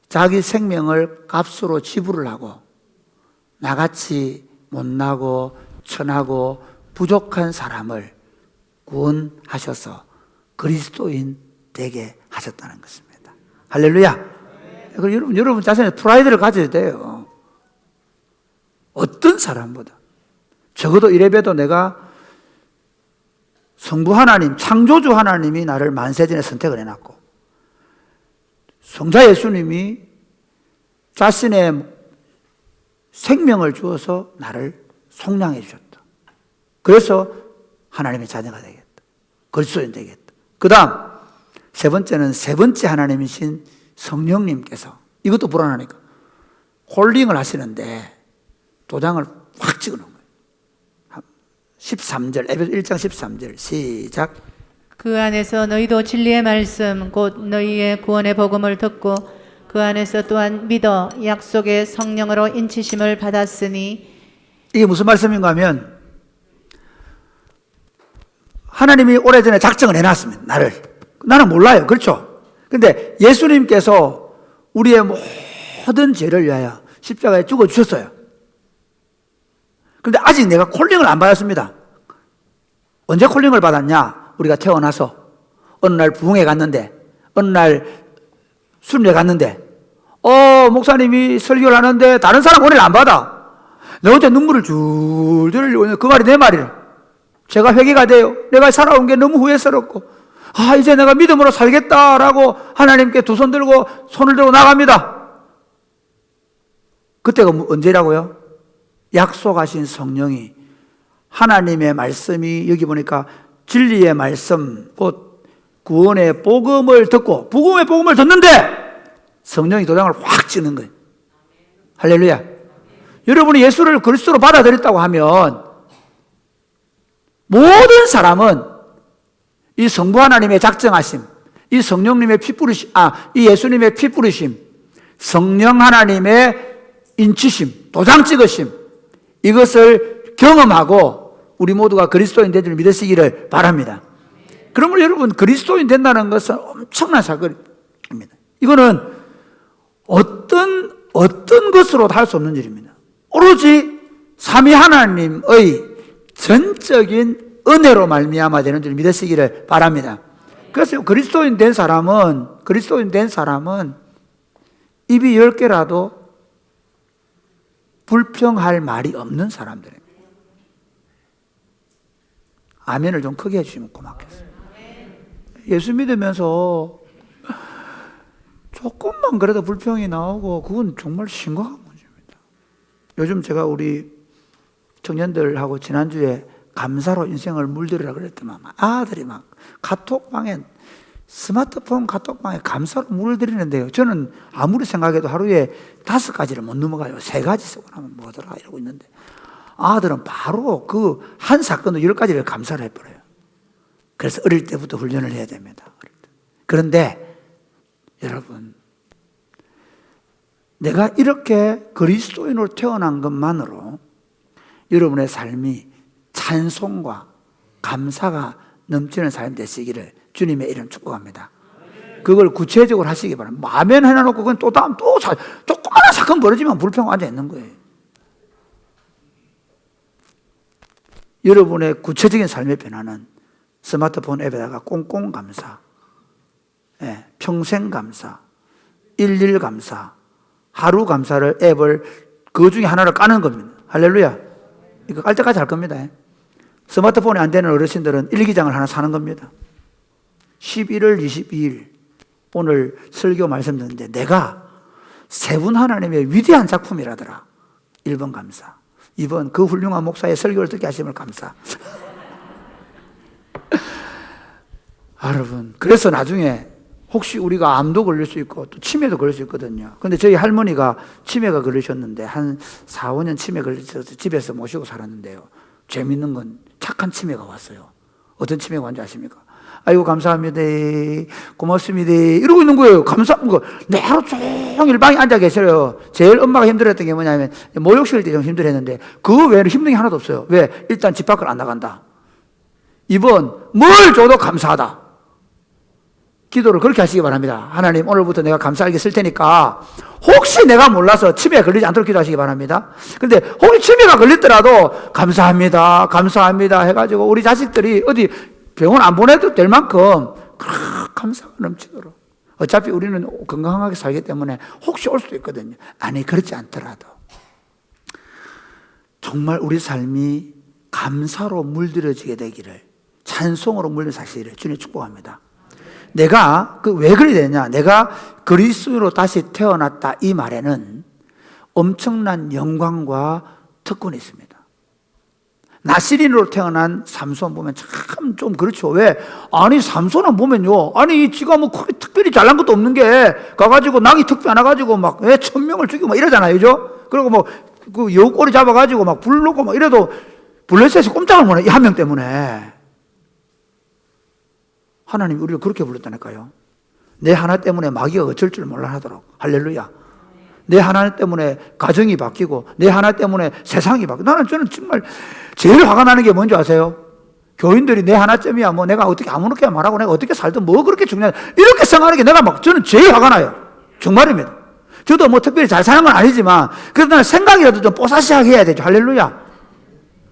자기 생명을 값으로 지불을 하고 나같이 못나고 천하고 부족한 사람을 구원하셔서 그리스도인 되게 하셨다는 것입니다. 할렐루야. 그리고 여러분 자신의 프라이드를 가져야 돼요. 어떤 사람보다 적어도 이래봬도 내가 성부 하나님, 창조주 하나님이 나를 만세전에 선택을 해놨고 성자 예수님이 자신의 생명을 주어서 나를 속량해 주셨다. 그래서 하나님의 자녀가 되겠다. 그리스도인 되겠다. 그 다음 세 번째는 세 번째 하나님이신 성령님께서, 이것도 불안하니까 홀링을 하시는데 도장을 확 찍어 놓은 거예요. 13절, 에베소 1장 13절 시작. 그 안에서 너희도 진리의 말씀 곧 너희의 구원의 복음을 듣고 그 안에서 또한 믿어 약속의 성령으로 인치심을 받았으니. 이게 무슨 말씀인가 하면 하나님이 오래전에 작정을 해놨습니다. 나는 몰라요. 그렇죠? 근데 예수님께서 우리의 모든 죄를 위하여 십자가에 죽어주셨어요. 그런데 아직 내가 콜링을 안 받았습니다. 언제 콜링을 받았냐? 우리가 태어나서 어느 날 부흥회 갔는데, 어느 날 순례 갔는데, 목사님이 설교를 하는데 다른 사람 은혜를 안 받아. 내 혼자 눈물을 줄줄 흘리고, 그 말이 내 말이래. 제가 회개가 돼요. 내가 살아온 게 너무 후회스럽고, 이제 내가 믿음으로 살겠다라고 하나님께 두 손 들고 손을 들고 나갑니다. 그때가 언제라고요? 약속하신 성령이, 하나님의 말씀이, 여기 보니까 진리의 말씀 곧 구원의 복음을 듣고, 복음의 복음을 듣는데 성령이 도장을 확 찍는 거예요. 할렐루야. 여러분이 예수를 그리스도로 받아들였다고 하면 모든 사람은 이 성부 하나님의 작정하심, 이 성령님의 피 뿌리심, 이 예수님의 피 뿌리심, 성령 하나님의 인치심, 도장 찍으심, 이것을 경험하고 우리 모두가 그리스도인 되기를 믿으시기를 바랍니다. 그러면 여러분, 그리스도인 된다는 것은 엄청난 사건입니다. 이거는 어떤 것으로도 할 수 없는 일입니다. 오로지 삼위 하나님의 전적인 은혜로 말미암아 되는 줄 믿으시기를 바랍니다. 그래서 그리스도인 된 사람은 입이 10개라도 불평할 말이 없는 사람들입니다. 아멘을 좀 크게 해주시면 고맙겠습니다. 예수 믿으면서 조금만 그래도 불평이 나오고 그건 정말 심각한 문제입니다. 요즘 제가 우리 청년들하고 지난주에 감사로 인생을 물들이라 그랬더만 아들이 막 카톡방에 스마트폰 카톡방에 감사로 물들이는데요. 저는 아무리 생각해도 하루에 5가지를 못 넘어가요. 3가지 쓰고 나면 뭐더라 이러고 있는데 아들은 바로 그 한 사건으로 10가지를 감사를 해버려요. 그래서 어릴 때부터 훈련을 해야 됩니다. 그런데 여러분, 내가 이렇게 그리스도인으로 태어난 것만으로 여러분의 삶이 찬송과 감사가 넘치는 삶이 되시기를 주님의 이름 축복합니다. 그걸 구체적으로 하시기 바랍니다. 뭐 아멘 해놔놓고 그건 또 다음 조그마한 사건 벌어지면 불평 앉아 있는 거예요. 여러분의 구체적인 삶의 변화는 스마트폰 앱에다가 꽁꽁 감사, 평생 감사, 일일 감사, 하루 감사를 앱을 그 중에 하나를 까는 겁니다. 할렐루야. 이거 깔 때까지 할 겁니다. 스마트폰이 안 되는 어르신들은 일기장을 하나 사는 겁니다. 11월 22일 오늘 설교 말씀드렸는데 내가 세 분 하나님의 위대한 작품이라더라. 1번 감사, 2번 그 훌륭한 목사의 설교를 듣게 하심을 감사. 여러분, 그래서 나중에 혹시 우리가 암도 걸릴 수 있고 또 치매도 걸릴 수 있거든요. 근데 저희 할머니가 치매가 걸리셨는데 한 4, 5년 치매 걸리셔서 집에서 모시고 살았는데요. 재밌는 건 착한 치매가 왔어요. 어떤 치매가 왔는지 아십니까? 아이고 감사합니다, 고맙습니다 이러고 있는 거예요. 내 하루 종일 방에 앉아 계셔요. 제일 엄마가 힘들었던 게 뭐냐면 모욕실 때 좀 힘들었는데 그 외에는 힘든 게 하나도 없어요. 왜? 일단 집 밖을 안 나간다. 2번 뭘 줘도 감사하다. 기도를 그렇게 하시기 바랍니다. 하나님, 오늘부터 내가 감사하게 쓸 테니까 혹시 내가 몰라서 치매에 걸리지 않도록 기도하시기 바랍니다. 그런데 혹시 치매가 걸렸더라도 감사합니다, 감사합니다 해가지고 우리 자식들이 어디 병원 안 보내도 될 만큼 감사가 넘치도록. 어차피 우리는 건강하게 살기 때문에 혹시 올 수도 있거든요. 아니, 그렇지 않더라도 정말 우리 삶이 감사로 물들여지게 되기를, 찬송으로 물들여지기를 주님 축복합니다. 내가 왜 그리 되냐? 내가 그리스도로 다시 태어났다 이 말에는 엄청난 영광과 특권이 있습니다. 나시린으로 태어난 삼손 보면 참 좀 그렇죠. 왜? 아니 삼손은 보면요, 아니 지가 뭐 특별히 잘난 것도 없는 게 가가지고 낙이 특별 하나 가지고 막 1000명을 죽이고 막 이러잖아요, 그죠? 그리고 뭐 그 여우꼬리 잡아가지고 막 불 놓고 막 이래도 블레셋이 꼼짝을 못해, 이 한 명 때문에. 하나님이 우리를 그렇게 불렀다니까요. 내 하나 때문에 마귀가 어쩔 줄 몰라 하도록. 할렐루야. 내 하나 때문에 가정이 바뀌고 내 하나 때문에 세상이 바뀌고. 저는 정말 제일 화가 나는 게 뭔지 아세요? 교인들이 내 하나쯤이야 뭐 내가 어떻게 아무렇게 말하고 내가 어떻게 살든 뭐 그렇게 중요하냐 이렇게 생각하는 게 저는 제일 화가 나요. 정말입니다. 저도 뭐 특별히 잘 사는 건 아니지만 그래도 나는 생각이라도 좀 뽀사시하게 해야 되죠. 할렐루야.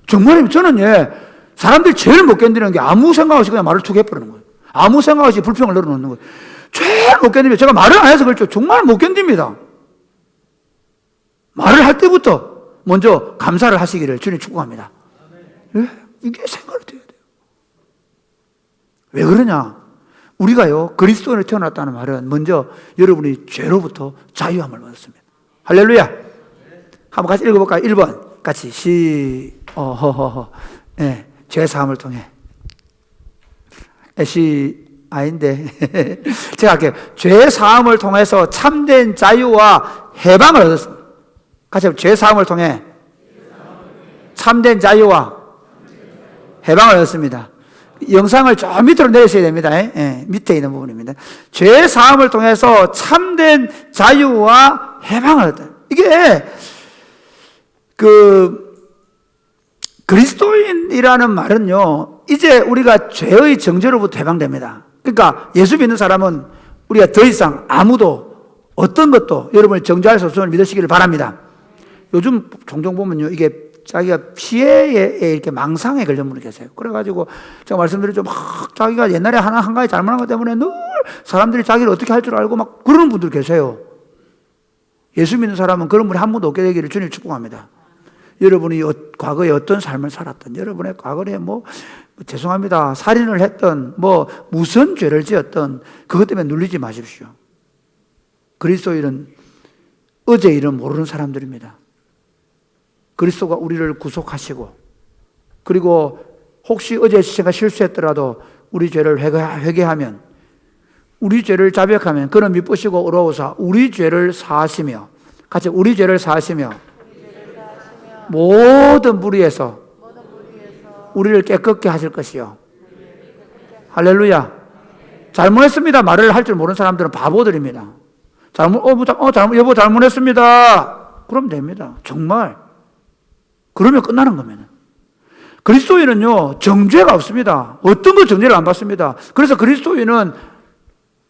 정말입니다. 저는 사람들이 제일 못 견디는 게 아무 생각 없이 그냥 말을 툭 해버리는 거예요. 아무 생각 없이 불평을 늘어놓는 거예요. 제일 못 견딥니다. 제가 말을 안 해서 그렇죠. 정말 못 견딥니다. 말을 할 때부터 먼저 감사를 하시기를 주님 축복합니다. 이게 생각이 돼야 돼요. 왜 그러냐? 우리가요, 그리스도인으로 태어났다는 말은 먼저 여러분이 죄로부터 자유함을 얻었습니다. 할렐루야. 한번 같이 읽어볼까요? 1번 같이 죄 사함을 통해 아닌데 제가 할게요. 죄 사함을 통해서 참된 자유와 해방을 얻었습니다. 같이 죄 사함을 통해 참된 자유와 해방을 얻었습니다. 영상을 저 밑으로 내리셔야 됩니다. 밑에 있는 부분입니다. 죄 사함을 통해서 참된 자유와 해방을 얻었다. 이게 그리스도인이라는 말은요, 이제 우리가 죄의 정죄로부터 해방됩니다. 그러니까 예수 믿는 사람은 우리가 더 이상 아무도 어떤 것도 여러분을 정죄할 수 없음을 믿으시기를 바랍니다. 요즘 종종 보면요, 이게 자기가 피해에 이렇게 망상에 걸린 분이 계세요. 그래가지고 제가 말씀드렸죠. 막 자기가 옛날에 한 가지 잘못한 것 때문에 늘 사람들이 자기를 어떻게 할 줄 알고 막 그러는 분들 계세요. 예수 믿는 사람은 그런 분이 한 분도 없게 되기를 주님 축복합니다. 여러분이 과거에 어떤 삶을 살았던, 여러분의 과거에 죄송합니다, 살인을 했던, 무슨 죄를 지었던, 그것 때문에 눌리지 마십시오. 그리스도인은 어제 일은 모르는 사람들입니다. 그리스도가 우리를 구속하시고, 그리고 혹시 어제 제가 실수했더라도 우리 죄를 회개하면, 우리 죄를 자백하면 그는 미쁘시고 의로우사 우리 죄를 사하시며, 같이 우리 죄를 사하시며 모든 무리에서 우리를 깨끗게 하실 것이요. 할렐루야. 잘못했습니다 말을 할 줄 모르는 사람들은 바보들입니다. 여보 잘못했습니다. 그럼 됩니다. 정말. 그러면 끝나는 겁니다. 그리스도인은요, 정죄가 없습니다. 어떤 거 정죄를 안 받습니다. 그래서 그리스도인은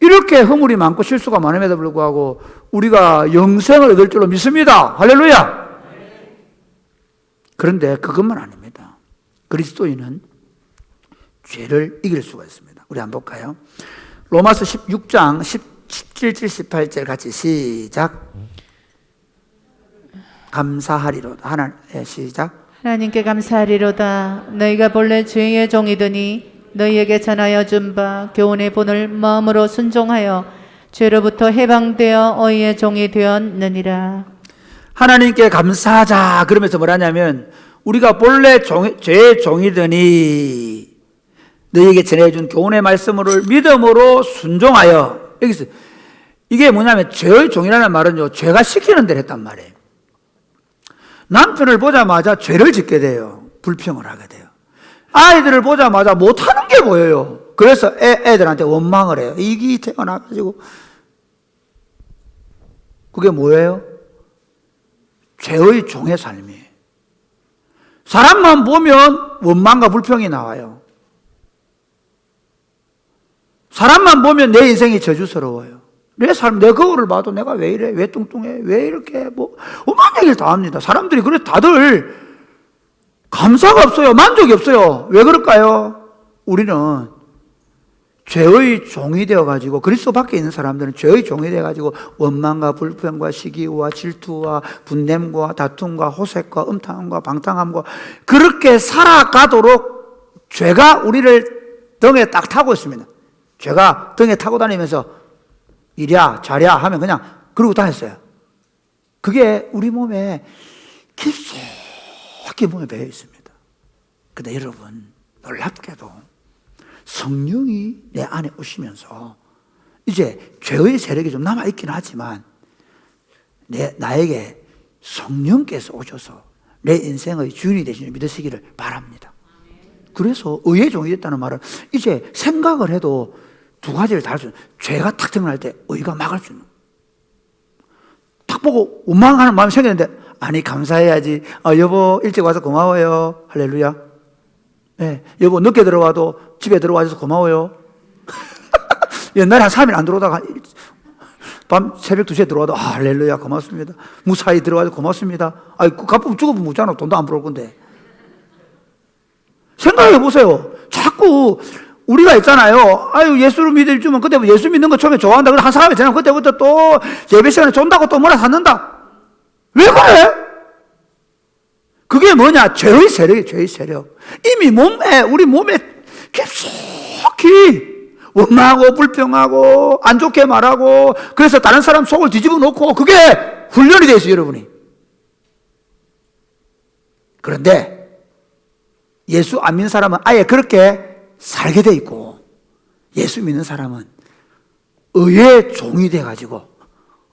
이렇게 허물이 많고 실수가 많음에도 불구하고 우리가 영생을 얻을 줄로 믿습니다. 할렐루야! 그런데 그것만 아닙니다. 그리스도인은 죄를 이길 수가 있습니다. 우리 한번 볼까요? 로마서 16장 17절 18절 같이 시작. 감사하리로다. 하나, 시작. 하나님께 감사하리로다. 너희가 본래 죄의 종이더니 너희에게 전하여 준 바 교훈의 본을 마음으로 순종하여 죄로부터 해방되어 의의 종이 되었느니라. 하나님께 감사하자 그러면서 뭐라냐면 우리가 본래 죄의 종이더니 너희에게 전해준 교훈의 말씀을 믿음으로 순종하여. 여기서 이게 뭐냐면 죄의 종이라는 말은요, 죄가 시키는 대로 했단 말이에요. 남편을 보자마자 죄를 짓게 돼요. 불평을 하게 돼요. 아이들을 보자마자 못하는 게 보여요. 그래서 애들한테 원망을 해요. 이기 태어나가지고. 그게 뭐예요? 죄의 종의 삶이에요. 사람만 보면 원망과 불평이 나와요. 사람만 보면 내 인생이 저주스러워요. 내 삶, 내 거울을 봐도 내가 왜 이래? 왜 뚱뚱해? 왜 이렇게 오만 얘기를 다 합니다. 사람들이 그래 다들 감사가 없어요. 만족이 없어요. 왜 그럴까요? 우리는 죄의 종이 되어가지고, 그리스도 밖에 있는 사람들은 죄의 종이 되어가지고 원망과 불평과 시기와 질투와 분냄과 다툼과 호색과 음탕함과 방탕함과 그렇게 살아가도록 죄가 우리를 등에 딱 타고 있습니다. 죄가 등에 타고 다니면서 이랴 저랴 하면 그냥 그러고 다녔어요. 그게 우리 몸에 깊숙이 몸에 배어 있습니다. 근데 여러분, 놀랍게도 성령이 내 안에 오시면서 이제 죄의 세력이 좀 남아있긴 하지만 나에게 성령께서 오셔서 내 인생의 주인이 되시는 믿으시기를 바랍니다. 그래서 의의 종이 됐다는 말은 이제 생각을 해도 두 가지를 다 할 수 있는, 죄가 탁 드러날 때 의가 막을 수 있는, 탁 보고 원망하는 마음이 생겼는데 아니 감사해야지. 여보 일찍 와서 고마워요. 할렐루야. 네, 여보 늦게 들어와도 집에 들어와줘서 고마워요. 옛날에 한 3일 안 들어오다가 밤 새벽 2시에 들어와도 할렐루야 고맙습니다. 무사히 들어와서 고맙습니다. 그 갚으면 죽어보면 묻잖아. 돈도 안 벌을 건데. 생각해 보세요. 자꾸 우리가 있잖아요. 예수를 믿어주면 그때 예수 믿는 거 처음에 좋아한다. 그래 한 사람이 되면 그때부터 또 예배 시간에 존다고 또 뭐라 샀는다. 왜 그래? 그게 뭐냐? 죄의 세력이에요. 죄의 세력. 이미 우리 몸에 깊숙이 원망하고 불평하고 안 좋게 말하고 그래서 다른 사람 속을 뒤집어 놓고 그게 훈련이 되어 있어요, 여러분이. 그런데 예수 안 믿는 사람은 아예 그렇게 살게 돼 있고, 예수 믿는 사람은 의의 종이 돼가지고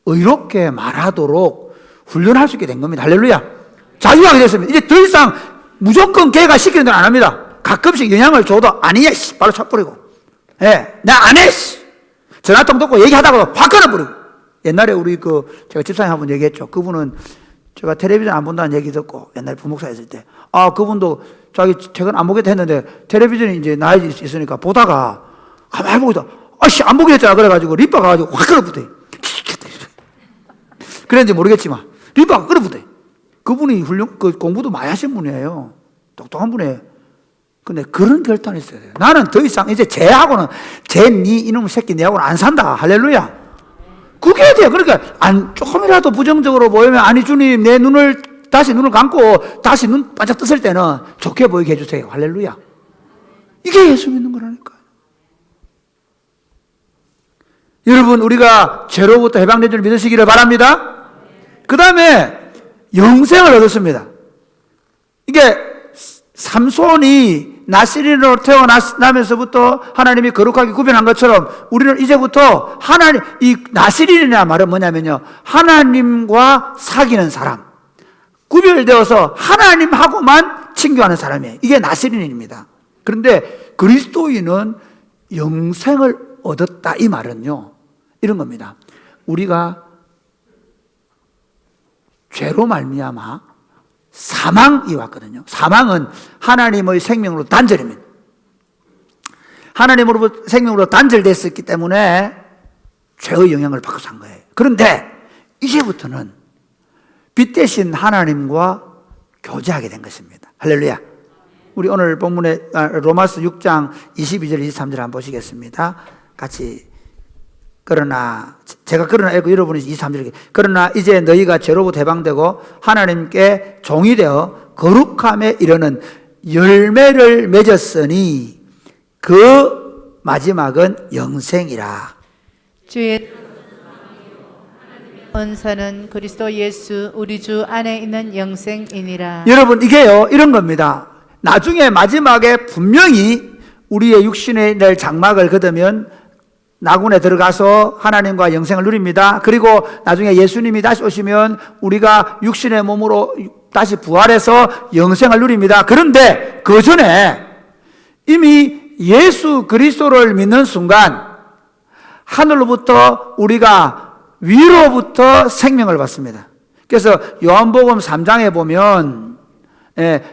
의롭게 말하도록 훈련할 수 있게 된 겁니다. 할렐루야. 자유하게 됐습니다. 이제 더 이상 무조건 걔가 시키는 대로 안 합니다. 가끔씩 영향을 줘도 아니야 바로 쳐버리고, 나 안 해 전화통 듣고 얘기하다가 확 끊어버리고. 옛날에 우리 제가 집사님 한 분 얘기했죠. 그분은 제가 텔레비전 안 본다는 얘기 듣고 옛날에 부목사 했을 때 그분도 자기 퇴근 안 보겠다 했는데 텔레비전이 이제 나이 있으니까 보다가 가만히 보고 있다. 안 보게 했잖아. 그래가지고 립바 가가지고 확 끌어붙어요. 그랬는지 모르겠지만 립바가 끌어붙어요. 그분이 공부도 많이 하신 분이에요. 똑똑한 분이에요. 근데 그런 결단이 있어야 돼요. 나는 더 이상 이제 쟤하고는 니 이놈의 새끼 내하고는 안 산다. 할렐루야. 그게 돼요. 그러니까 조금이라도 부정적으로 보이면 아니 주님 내 다시 눈을 감고 다시 눈 반짝 떴을 때는 좋게 보이게 해주세요. 할렐루야. 이게 예수 믿는 거라니까요. 여러분, 우리가 죄로부터 해방된 줄 믿으시기를 바랍니다. 그 다음에 영생을 얻었습니다. 이게 삼손이 나시린으로 태어나면서부터 하나님이 거룩하게 구별한 것처럼 우리는 이제부터 하나님, 이 나시린이라는 말은 뭐냐면요, 하나님과 사귀는 사람, 구별되어서 하나님하고만 친교하는 사람이에요. 이게 나시린입니다. 그런데 그리스도인은 영생을 얻었다, 이 말은요 이런 겁니다. 우리가 죄로 말미암아 사망이 왔거든요. 사망은 하나님의 생명으로 단절입니다. 하나님으로부터 생명으로 단절됐었기 때문에 죄의 영향을 받고 산 거예요. 그런데 이제부터는 빛 대신 하나님과 교제하게 된 것입니다. 할렐루야. 우리 오늘 본문에 로마서 6장 22절 23절 한번 보시겠습니다. 같이. 그러나 읽고 여러분이 23절, 그러나 이제 너희가 죄로부터 해방되고 하나님께 종이 되어 거룩함에 이르는 열매를 맺었으니 그 마지막은 영생이라. 주의 은사는 그리스도 예수 우리 주 안에 있는 영생이니라. 여러분, 이게요 이런 겁니다. 나중에 마지막에 분명히 우리의 육신의 낼 장막을 걷으면 나군에 들어가서 하나님과 영생을 누립니다. 그리고 나중에 예수님이 다시 오시면 우리가 육신의 몸으로 다시 부활해서 영생을 누립니다. 그런데 그 전에 이미 예수 그리스도를 믿는 순간 하늘로부터 우리가 위로부터 생명을 받습니다. 그래서 요한복음 3장에 보면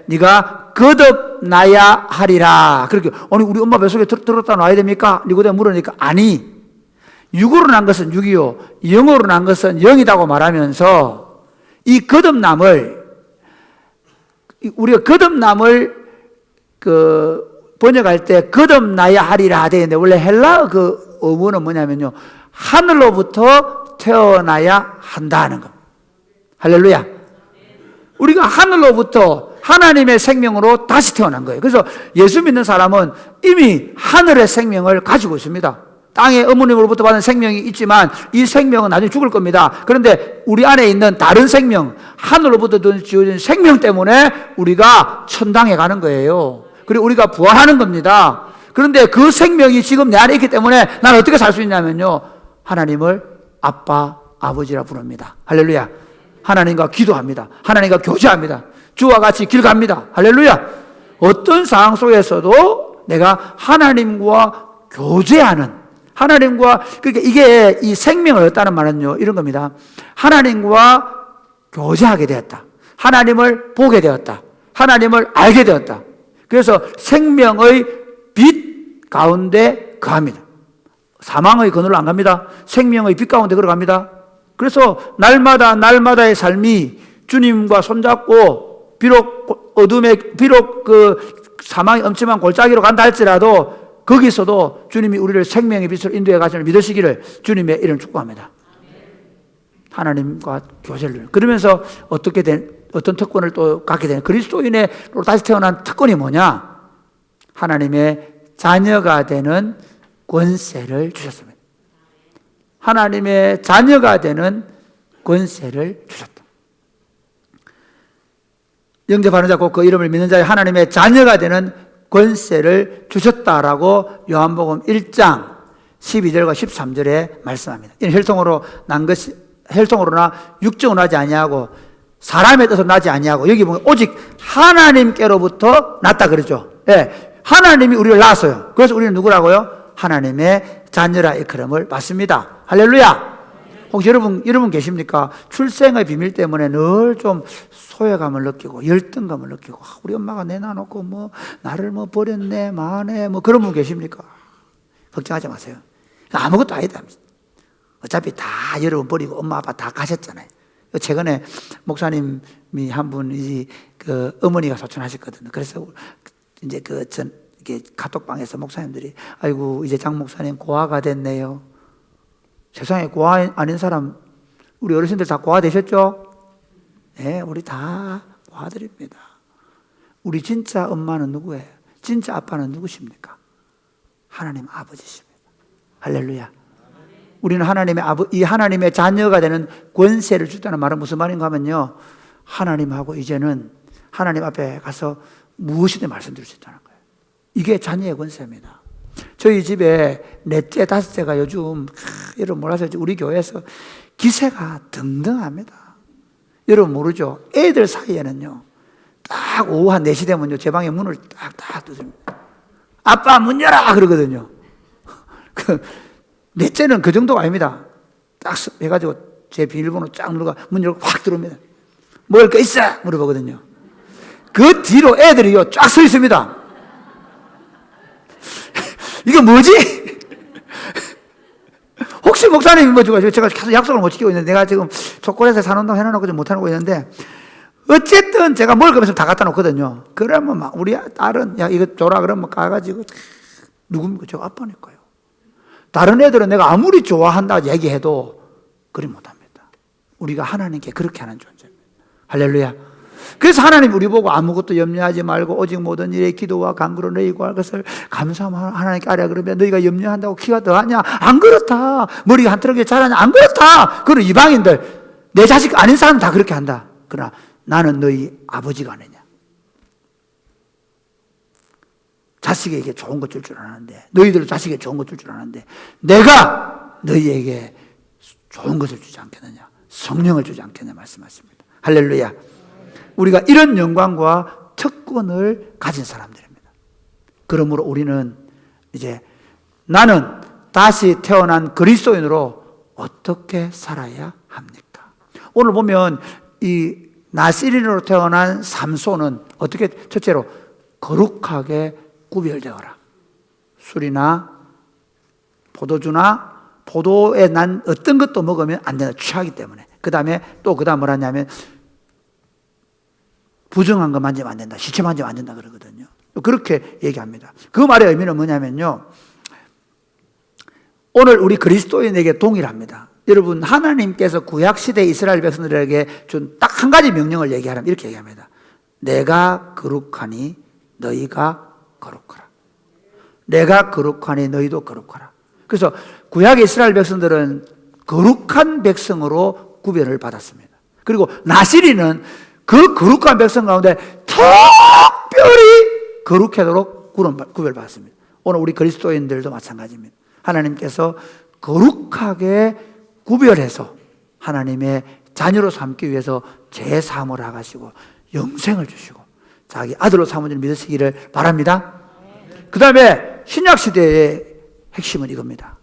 네가 거듭나야 하리라. 그렇게, 아니 우리 엄마 뱃속에 들었다 놔야 됩니까? 니고데가 물으니까 아니, 육으로 난 것은 육이요 영으로 난 것은 영이라고 말하면서 이 거듭남을, 우리가 거듭남을 번역할 때 거듭나야 하리라 되는데 원래 헬라어 그 어문은 뭐냐면요, 하늘로부터 태어나야 한다는 것. 할렐루야. 우리가 하늘로부터 하나님의 생명으로 다시 태어난 거예요. 그래서 예수 믿는 사람은 이미 하늘의 생명을 가지고 있습니다. 땅의 어머님으로부터 받은 생명이 있지만 이 생명은 나중에 죽을 겁니다. 그런데 우리 안에 있는 다른 생명, 하늘로부터 지어진 생명 때문에 우리가 천당에 가는 거예요. 그리고 우리가 부활하는 겁니다. 그런데 그 생명이 지금 내 안에 있기 때문에 나는 어떻게 살 수 있냐면요, 하나님을 아빠, 아버지라 부릅니다. 할렐루야. 하나님과 기도합니다. 하나님과 교제합니다. 주와 같이 길 갑니다. 할렐루야. 어떤 상황 속에서도 내가 하나님과 교제하는, 하나님과, 그러니까 이게 이 생명을 얻다는 말은요 이런 겁니다. 하나님과 교제하게 되었다. 하나님을 보게 되었다. 하나님을 알게 되었다. 그래서 생명의 빛 가운데 거합니다. 사망의 그늘로 안 갑니다. 생명의 빛 가운데 걸어갑니다. 그래서 날마다의 삶이 주님과 손잡고 비록 어둠에, 비록 그 사망의 엄침한 골짜기로 간다 할지라도 거기서도 주님이 우리를 생명의 빛으로 인도해 가시는 믿으시기를 주님의 이름 축복합니다. 하나님과 교제를. 그러면서 어떤 특권을 또 갖게 되는, 그리스도인으로 다시 태어난 특권이 뭐냐? 하나님의 자녀가 되는 권세를 주셨습니다. 하나님의 자녀가 되는 권세를 주셨다. 영접하는 그 이름을 믿는 자의 하나님의 자녀가 되는 권세를 주셨다라고 요한복음 1장 12절과 13절에 말씀합니다. 이는 혈통으로나 육정으로 나지 아니하고 사람의 뜻으로 나지 아니하고, 여기 보면 오직 하나님께로부터 났다 그러죠. 예, 하나님이 우리를 낳았어요. 그래서 우리는 누구라고요? 하나님의 자녀라 일컬음을 받습니다. 할렐루야. 혹시 여러분 계십니까? 출생의 비밀 때문에 늘 좀 소외감을 느끼고 열등감을 느끼고, 우리 엄마가 내놔놓고 나를 버렸네, 마네, 그런 분 계십니까? 걱정하지 마세요. 아무것도 아니다. 어차피 다 여러분 버리고 엄마 아빠 다 가셨잖아요. 최근에 목사님이 한 분이 어머니가 소천하셨거든요. 그래서 이제 이게 카톡방에서 목사님들이, 아이고 이제 장 목사님 고아가 됐네요. 세상에 고아 아닌 사람, 우리 어르신들 다 고아 되셨죠? 네, 우리 다 고아들입니다. 우리 진짜 엄마는 누구예요? 진짜 아빠는 누구십니까? 하나님 아버지십니다. 할렐루야. 우리는 이 하나님의 자녀가 되는 권세를 주다는 말은 무슨 말인가 하면요, 하나님하고 이제는 하나님 앞에 가서 무엇이든 말씀드릴 수 있다는 거예요. 이게 자녀의 권세입니다. 저희 집에 넷째, 다섯째가 요즘 여러분 몰라서 우리 교회에서 기세가 등등합니다. 여러분 모르죠? 애들 사이에는요, 딱 오후 한 4시 되면요, 제 방에 문을 딱 두드립니다. 아빠 문 열어! 그러거든요. 넷째는 그 정도가 아닙니다. 딱 해가지고 제 비밀번호 쫙 누르고 문 열고 확 들어옵니다. 먹을 거 있어? 물어보거든요. 그 뒤로 애들이요, 쫙 서 있습니다. 이거 뭐지? 혹시 목사님이 뭐 주고 제가 계속 약속을 못 지키고 있는데, 내가 지금 초콜릿에 사놓는다고 해놓고 좀 못하고 있는데, 어쨌든 제가 먹을 거면서 다 갖다 놓거든요. 그러면 막 우리 딸은 야 이거 줘라 그러면 가가지고 누굽니까? 저 아빠니까요. 다른 애들은 내가 아무리 좋아한다 얘기해도 그리 못합니다. 우리가 하나님께 그렇게 하는 존재입니다. 할렐루야. 그래서 하나님 우리 보고 아무것도 염려하지 말고 오직 모든 일에 기도와 간구로 너희 구할 것을 감사하며 하나님께 아뢰라. 그러면 너희가 염려한다고 키가 더하냐? 안 그렇다. 머리가 한 트럭에 자라냐? 안 그렇다. 그런 이방인들, 내 자식 아닌 사람은 다 그렇게 한다. 그러나 나는 너희 아버지가 아니냐. 자식에게 좋은 것 줄 줄 아는데, 너희들도 자식에게 좋은 것 줄 줄 아는데, 내가 너희에게 좋은 것을 주지 않겠느냐, 성령을 주지 않겠느냐 말씀하십니다. 할렐루야. 우리가 이런 영광과 특권을 가진 사람들입니다. 그러므로 우리는 이제 나는 다시 태어난 그리스도인으로 어떻게 살아야 합니까? 오늘 보면 이 나시린으로 태어난 삼손은 어떻게, 첫째로 거룩하게 구별되어라. 술이나 포도주나 포도에 난 어떤 것도 먹으면 안 된다. 취하기 때문에. 그 다음에 또 그 다음 뭐라 하냐면 부정한 거 만지면 안 된다. 시체 만지면 안 된다 그러거든요. 그렇게 얘기합니다. 그 말의 의미는 뭐냐면요, 오늘 우리 그리스도인에게 동일합니다. 여러분, 하나님께서 구약시대 이스라엘 백성들에게 준 딱 한 가지 명령을 얘기하면 이렇게 얘기합니다. 내가 거룩하니 너희가 거룩하라. 내가 거룩하니 너희도 거룩하라. 그래서 구약의 이스라엘 백성들은 거룩한 백성으로 구별을 받았습니다. 그리고 나시리는 그 거룩한 백성 가운데 특별히 거룩하도록 구별받았습니다. 오늘 우리 그리스도인들도 마찬가지입니다. 하나님께서 거룩하게 구별해서 하나님의 자녀로 삼기 위해서 제사함을 하시고 영생을 주시고 자기 아들로 삼은 줄 믿으시기를 바랍니다. 그 다음에 신약시대의 핵심은 이겁니다.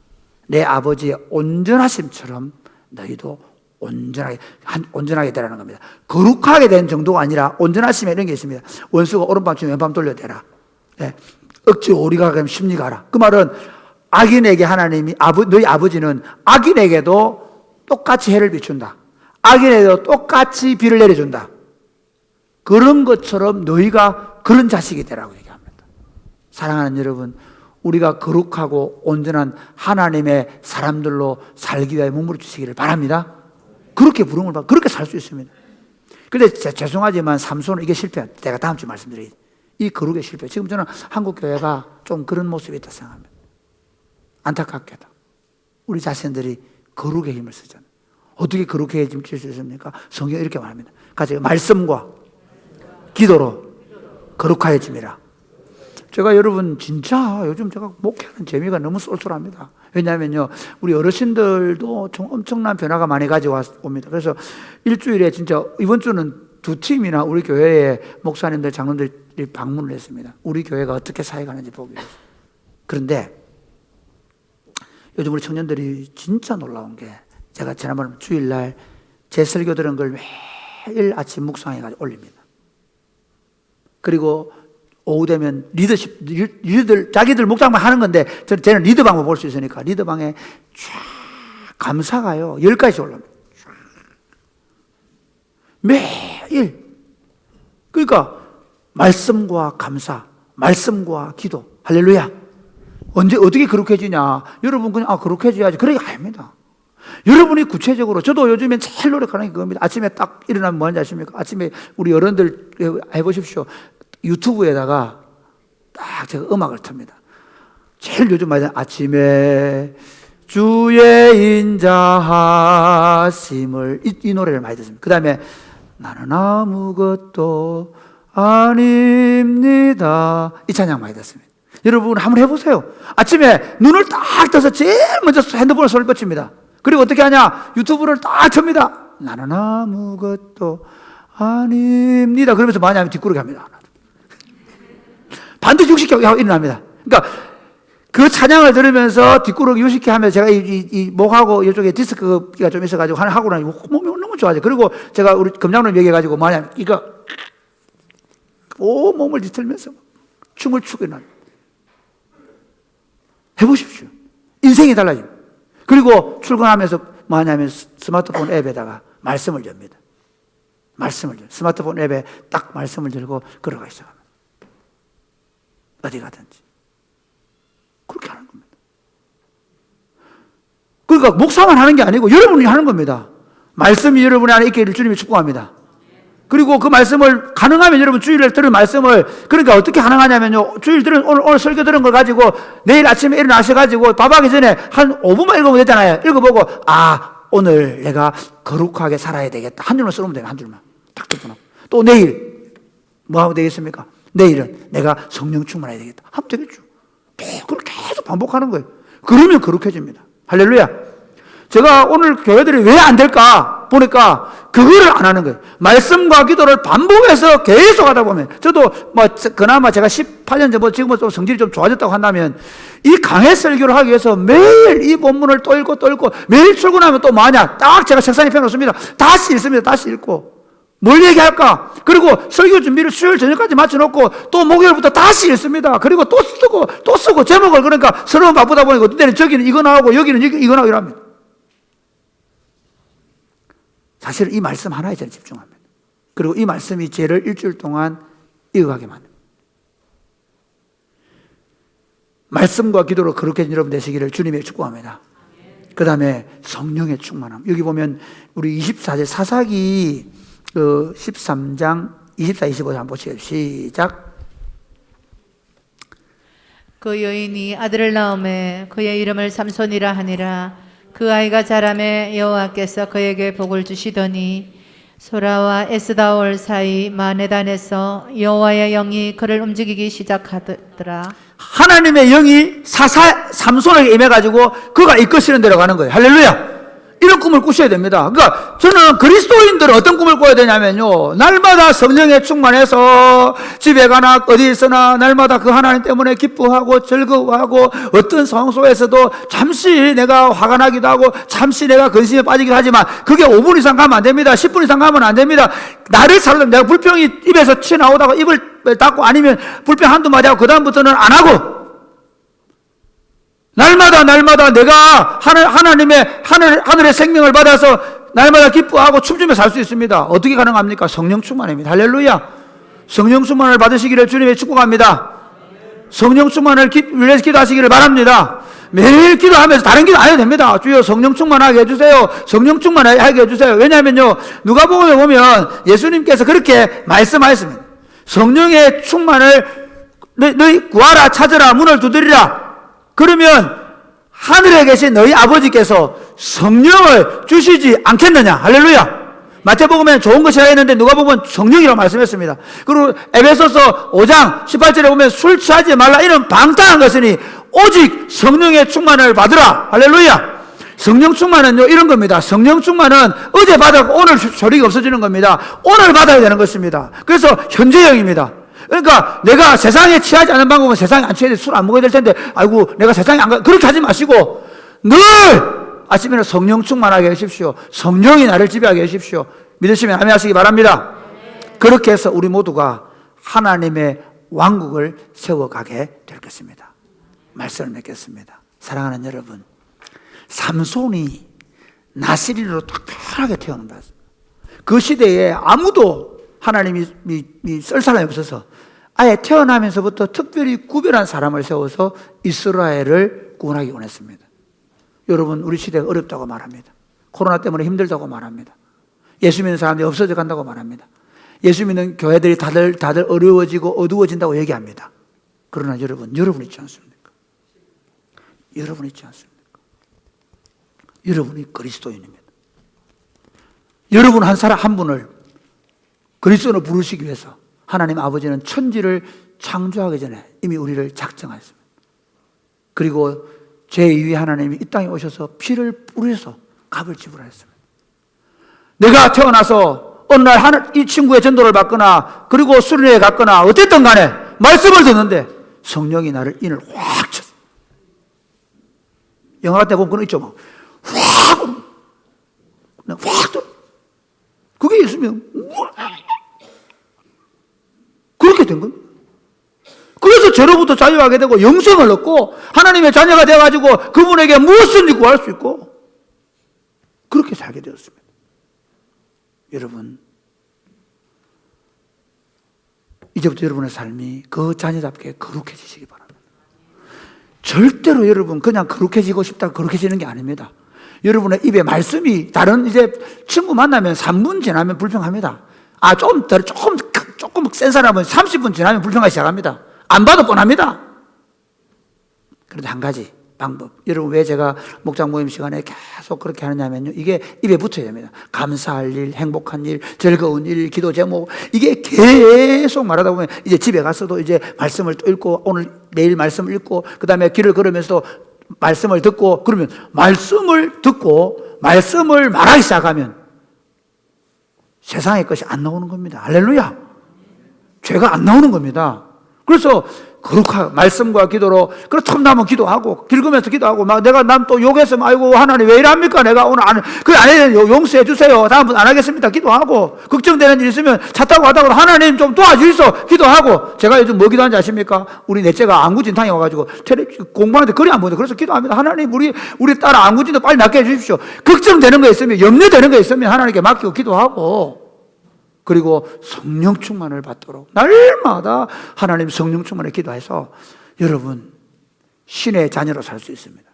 내 아버지의 온전하심처럼 너희도 온전하게 되라는 겁니다. 거룩하게 된 정도가 아니라 온전하심에 이런 게 있습니다. 원수가 오른밤 치면 왼밤 돌려대라. 네. 억지로 오리가 가면 심리 가라. 그 말은 악인에게 하나님이 너희 아버지는 악인에게도 똑같이 해를 비춘다. 악인에게도 똑같이 비를 내려준다. 그런 것처럼 너희가 그런 자식이 되라고 얘기합니다. 사랑하는 여러분, 우리가 거룩하고 온전한 하나님의 사람들로 살기 위해 몸부림 주시기를 바랍니다. 그렇게 부름을 받고 그렇게 살 수 있습니다. 근데 죄송하지만 삼손은 이게 실패야. 제가 다음 주에 말씀드리겠습니다. 이 거룩의 실패. 지금 저는 한국 교회가 좀 그런 모습이 있다 생각합니다. 안타깝게도 우리 자신들이 거룩의 힘을 쓰잖아요. 어떻게 거룩의 힘을 쓸 수 있습니까? 성경이 이렇게 말합니다. 같이 말씀과 기도로 거룩하여짐이라. 제가 여러분 진짜 요즘 제가 목회하는 재미가 너무 쏠쏠합니다. 왜냐하면요, 우리 어르신들도 좀 엄청난 변화가 많이 가지고 옵니다. 그래서 일주일에 진짜 이번 주는 2팀이나 우리 교회에 목사님들, 장로들이 방문을 했습니다. 우리 교회가 어떻게 사역하는지 보기 위해서. 그런데 요즘 우리 청년들이 진짜 놀라운 게, 제가 지난번에 주일날 제 설교 들은 걸 매일 아침 묵상해가지고 올립니다. 그리고 오후 되면 리더들, 자기들 목장만 하는 건데, 저는 리더방만 볼 수 있으니까, 리더방에 쫙 감사가요, 10가지 올라옵니다. 매일. 그러니까, 말씀과 감사, 말씀과 기도. 할렐루야. 언제, 어떻게 거룩해지냐? 여러분 그냥, 거룩해져야지. 그래, 아닙니다. 여러분이 구체적으로, 저도 요즘엔 제일 노력하는 게 그겁니다. 아침에 딱 일어나면 뭐 하는지 아십니까? 아침에 우리 어른들 해보십시오. 유튜브에다가 딱 제가 음악을 틉니다. 제일 요즘 많이 아침에 주의 인자하심을 이 노래를 많이 듣습니다. 그 다음에 나는 아무것도 아닙니다. 이 찬양 많이 듣습니다. 여러분 한번 해보세요. 아침에 눈을 딱 떠서 제일 먼저 핸드폰을 손을 뻗칩니다. 그리고 어떻게 하냐? 유튜브를 딱 틉니다. 나는 아무것도 아닙니다. 그러면서 많이 하면 뒷구르기 합니다. 반드시 60개 하고 일어납니다. 그러니까 그 찬양을 들으면서 뒷구르기 60개 하면 제가 이 목하고 이쪽에 디스크가 좀 있어가지고 하고 나니 몸이 너무 좋아져요. 그리고 제가 우리 검장님 얘기해가지고 뭐냐, 이거 온 몸을 뒤틀면서 춤을 추게 나. 해보십시오. 인생이 달라집니다. 그리고 출근하면서 뭐하냐면 스마트폰 앱에다가 말씀을 엽니다. 스마트폰 앱에 딱 말씀을 들고 걸어가 있어요. 어디 가든지. 그렇게 하는 겁니다. 그러니까 목사만 하는 게 아니고 여러분이 하는 겁니다. 말씀이 여러분 안에 있기를 주님이 축복합니다. 그리고 그 말씀을 가능하면 여러분 주일에 들은 말씀을, 그러니까 어떻게 가능하냐면요, 주일 들은 오늘 설교 들은 걸 가지고 내일 아침에 일어나셔가지고 밥하기 전에 한 5분만 읽으면 되잖아요. 읽어보고 오늘 내가 거룩하게 살아야 되겠다. 한 줄만 써놓으면 돼요. 한 줄만 딱 뜯어놓고. 또 내일 뭐 하면 되겠습니까? 내일은 내가 성령 충만해야 되겠다 하면 되겠죠. 그걸 계속 반복하는 거예요. 그러면 거룩해집니다. 할렐루야. 제가 오늘 교회들이 왜 안 될까 보니까 그거를 안 하는 거예요. 말씀과 기도를 반복해서 계속 하다 보면, 저도 그나마 제가 18년 전보다 지금은 좀 성질이 좀 좋아졌다고 한다면, 이 강해 설교를 하기 위해서 매일 이 본문을 또 읽고 매일 출근하면 또 뭐하냐, 딱 제가 책상에 펴놓습니다. 다시 읽습니다. 다시 읽고 뭘 얘기할까? 그리고 설교 준비를 수요일 저녁까지 맞춰놓고 또 목요일부터 다시 읽습니다. 그리고 또 쓰고 제목을, 그러니까 서로 바쁘다 보니까 어떤 때는 저기는 이거 나오고 여기는 이거 나오고 이랍니다. 사실 이 말씀 하나에 제일 집중합니다. 그리고 이 말씀이 죄를 일주일 동안 이어가게 만듭니다. 말씀과 기도로 거룩해진 여러분 되시기를 주님의 축복합니다. 그 다음에 성령의 충만함. 여기 보면 우리 24절 사사기 13장 24, 25절 한번 보시겠습니다. 시작. 그 여인이 아들을 낳음에 그의 이름을 삼손이라 하니라. 그 아이가 자라매 여호와께서 그에게 복을 주시더니 소라와 에스다올 사이 마네단에서 여호와의 영이 그를 움직이기 시작하더라. 하나님의 영이 삼손에게 임해가지고 그가 이끄시는 데로 가는 거예요. 할렐루야. 이런 꿈을 꾸셔야 됩니다. 그러니까 저는 그리스도인들은 어떤 꿈을 꿔야 되냐면요, 날마다 성령에 충만해서 집에 가나 어디 있으나 날마다 그 하나님 때문에 기뻐하고 즐거워하고, 어떤 상황 속에서도 잠시 내가 화가 나기도 하고 잠시 내가 근심에 빠지기도 하지만 그게 5분 이상 가면 안 됩니다. 10분 이상 가면 안 됩니다. 나를 살려다 내가 불평이 입에서 튀어나오다가 입을 닫고, 아니면 불평 한두 마디 하고 그 다음부터는 안 하고, 날마다 내가 하늘의 생명을 받아서 날마다 기뻐하고 춤추며 살 수 있습니다. 어떻게 가능합니까? 성령 충만입니다. 할렐루야. 성령 충만을 받으시기를 주님의 축복합니다. 성령 충만을 위해서 기도하시기를 바랍니다. 매일 기도하면서 다른 기도 안 해도 됩니다. 주여 성령 충만하게 해주세요. 성령 충만하게 해주세요. 왜냐하면요, 누가복음에 보면 예수님께서 그렇게 말씀하셨습니다. 성령의 충만을 너희 구하라, 찾으라, 문을 두드리라. 그러면 하늘에 계신 너희 아버지께서 성령을 주시지 않겠느냐. 할렐루야. 마태복음에는 좋은 것이라 했는데 누가복음은 성령이라고 말씀했습니다. 그리고 에베소서 5장 18절에 보면 술 취하지 말라, 이런 방탕한 것이니 오직 성령의 충만을 받으라. 할렐루야. 성령 충만은요, 이런 겁니다. 성령 충만은 어제 받았고 오늘 소리가 없어지는 겁니다. 오늘 받아야 되는 것입니다. 그래서 현재형입니다. 그러니까 내가 세상에 취하지 않는 방법은 세상에 안 취해야 돼. 술 안 먹어야 될 텐데, 아이고 내가 세상에 안 가, 그렇게 하지 마시고 늘 아침에는 성령 충만하게 하십시오. 성령이 나를 지배하게 하십시오. 믿으시면 아멘 하시기 바랍니다. 그렇게 해서 우리 모두가 하나님의 왕국을 세워가게 될 것입니다. 말씀을 맺겠습니다. 사랑하는 여러분, 삼손이 나시린으로 특별하게 태어난다. 그 시대에 아무도 하나님이 쓸 사람이 없어서 아예 태어나면서부터 특별히 구별한 사람을 세워서 이스라엘을 구원하기 원했습니다. 여러분, 우리 시대가 어렵다고 말합니다. 코로나 때문에 힘들다고 말합니다. 예수 믿는 사람들이 없어져 간다고 말합니다. 예수 믿는 교회들이 다들 어려워지고 어두워진다고 얘기합니다. 그러나 여러분 있지 않습니까? 여러분 있지 않습니까? 여러분이 그리스도인입니다. 여러분 한 분을 그리스도로 부르시기 위해서 하나님 아버지는 천지를 창조하기 전에 이미 우리를 작정하였습니다. 그리고 제2위 하나님이 이 땅에 오셔서 피를 뿌려서 값을 지불하였습니다. 내가 태어나서 어느 날 이 친구의 전도를 받거나 그리고 수련회에 갔거나 어쨌든 간에 말씀을 듣는데 성령이 나를 인을 확 쳤어. 영화 같은 데 보면 그런 거 있죠. 막 확! 그냥 확 들어. 그게 있으면 그렇게 된 겁니다. 그래서 죄로부터 자유하게 되고 영생을 얻고 하나님의 자녀가 되어가지고 그분에게 무엇을 구할 수 있고 그렇게 살게 되었습니다. 여러분, 이제부터 여러분의 삶이 그 자녀답게 거룩해지시기 바랍니다. 절대로 여러분 그냥 거룩해지고 싶다 거룩해지는 게 아닙니다. 여러분의 입에 말씀이 다른 이제 친구 만나면 3분 지나면 불평합니다. 조금 센 사람은 30분 지나면 불평하기 시작합니다. 안 봐도 뻔합니다. 그런데 한 가지 방법. 여러분 왜 제가 목장 모임 시간에 계속 그렇게 하느냐면요. 이게 입에 붙어야 됩니다. 감사할 일, 행복한 일, 즐거운 일, 기도 제목. 이게 계속 말하다 보면 이제 집에 가서도 이제 말씀을 또 읽고 오늘 매일 말씀 읽고 그 다음에 길을 걸으면서 말씀을 듣고 그러면 말씀을 듣고 말씀을 말하기 시작하면 세상의 것이 안 나오는 겁니다. 할렐루야. 죄가 안 나오는 겁니다. 그래서 거룩한 말씀과 기도로 그래 틈나면 기도하고 길으면서 기도하고 막 내가 남 또 욕했으면 아이고 하나님 왜 이랍니까 내가 오늘 그래 안 해야 용서해 주세요 다음부터 안 하겠습니다 기도하고 걱정되는 일 있으면 차 타고 가다가 하나님 좀 도와주이소 기도하고 제가 요즘 뭐 기도하는지 아십니까? 우리 넷째가 안구진탕이 와가지고 공부하는데 글이 안 보는데 그래서 기도합니다. 하나님 우리 딸 안구진도 빨리 낫게 해주십시오. 걱정되는 거 있으면 염려되는 거 있으면 하나님께 맡기고 기도하고 그리고 성령 충만을 받도록 날마다 하나님 성령 충만을 기도해서 여러분 신의 자녀로 살 수 있습니다.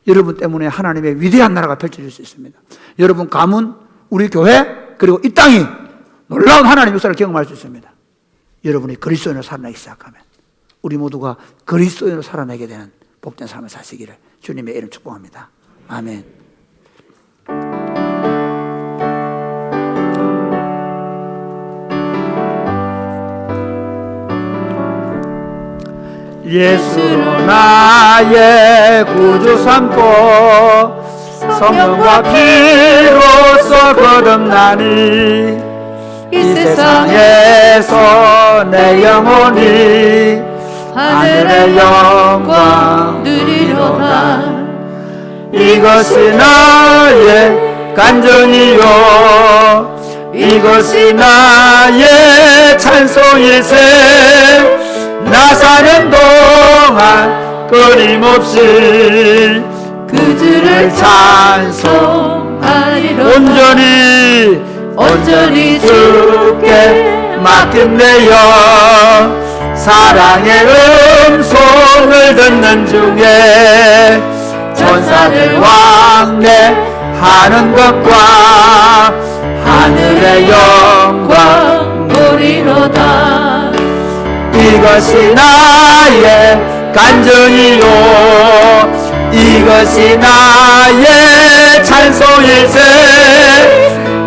여러분 때문에 하나님의 위대한 나라가 펼쳐질 수 있습니다. 여러분 가문, 우리 교회 그리고 이 땅이 놀라운 하나님의 역사를 경험할 수 있습니다. 여러분이 그리스도인으로 살아나기 시작하면 우리 모두가 그리스도인으로 살아나게 되는 복된 삶을 사시기를 주님의 이름 축복합니다. 아멘. 예수로 나의 구주 삼고 성령과 피로써 거듭나니 이 세상에서 내 영혼이 하늘의 영광 누리로다. 이것이 나의 간증이요 이것이 나의 찬송일세. 나 사는 동안 끊임없이 그 주를 찬송하리로다. 온전히 주께 맡긴내요. 사랑의 음성을 듣는 중에 천사들 왕래하는 것과 하늘의 영광 보리로다. 이것이 나의 간증이요 이것이 나의 찬송일세.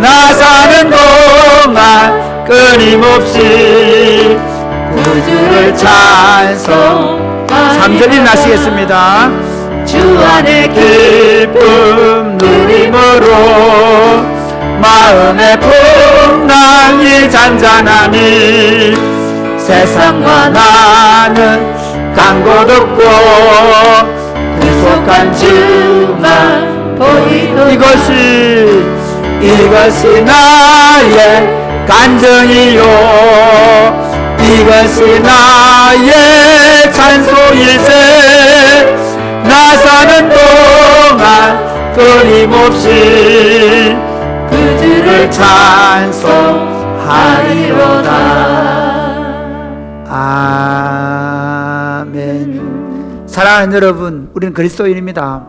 나 사는 동안 끊임없이 구주를 찬송. 3절이 나시겠습니다. 주 안에 기쁨 누림으로 마음의 풍랑이 잔잔하니 세상과 나는 간 곳 없고 구속한 주만 보이도다. 이것이 나의 간증이요 이것이 나의 찬송일세. 나 사는 동안 끊임없이 그 주를 찬송하리로다. 아멘. 사랑하는 여러분, 우리는 그리스도인입니다.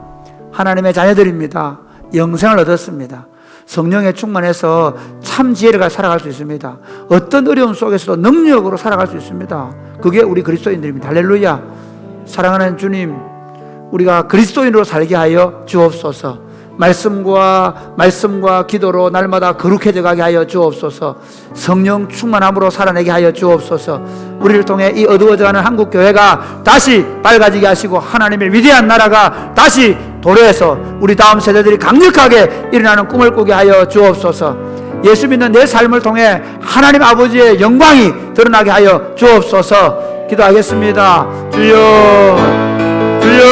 하나님의 자녀들입니다. 영생을 얻었습니다. 성령에 충만해서 참 지혜를 가지고 살아갈 수 있습니다. 어떤 어려움 속에서도 능력으로 살아갈 수 있습니다. 그게 우리 그리스도인들입니다. 할렐루야. 사랑하는 주님, 우리가 그리스도인으로 살게 하여 주옵소서. 말씀과 기도로 날마다 거룩해져 가게 하여 주옵소서. 성령 충만함으로 살아내게 하여 주옵소서. 우리를 통해 이 어두워져가는 한국 교회가 다시 밝아지게 하시고 하나님의 위대한 나라가 다시 도래해서 우리 다음 세대들이 강력하게 일어나는 꿈을 꾸게 하여 주옵소서. 예수 믿는 내 삶을 통해 하나님 아버지의 영광이 드러나게 하여 주옵소서. 기도하겠습니다. 주여, 주여,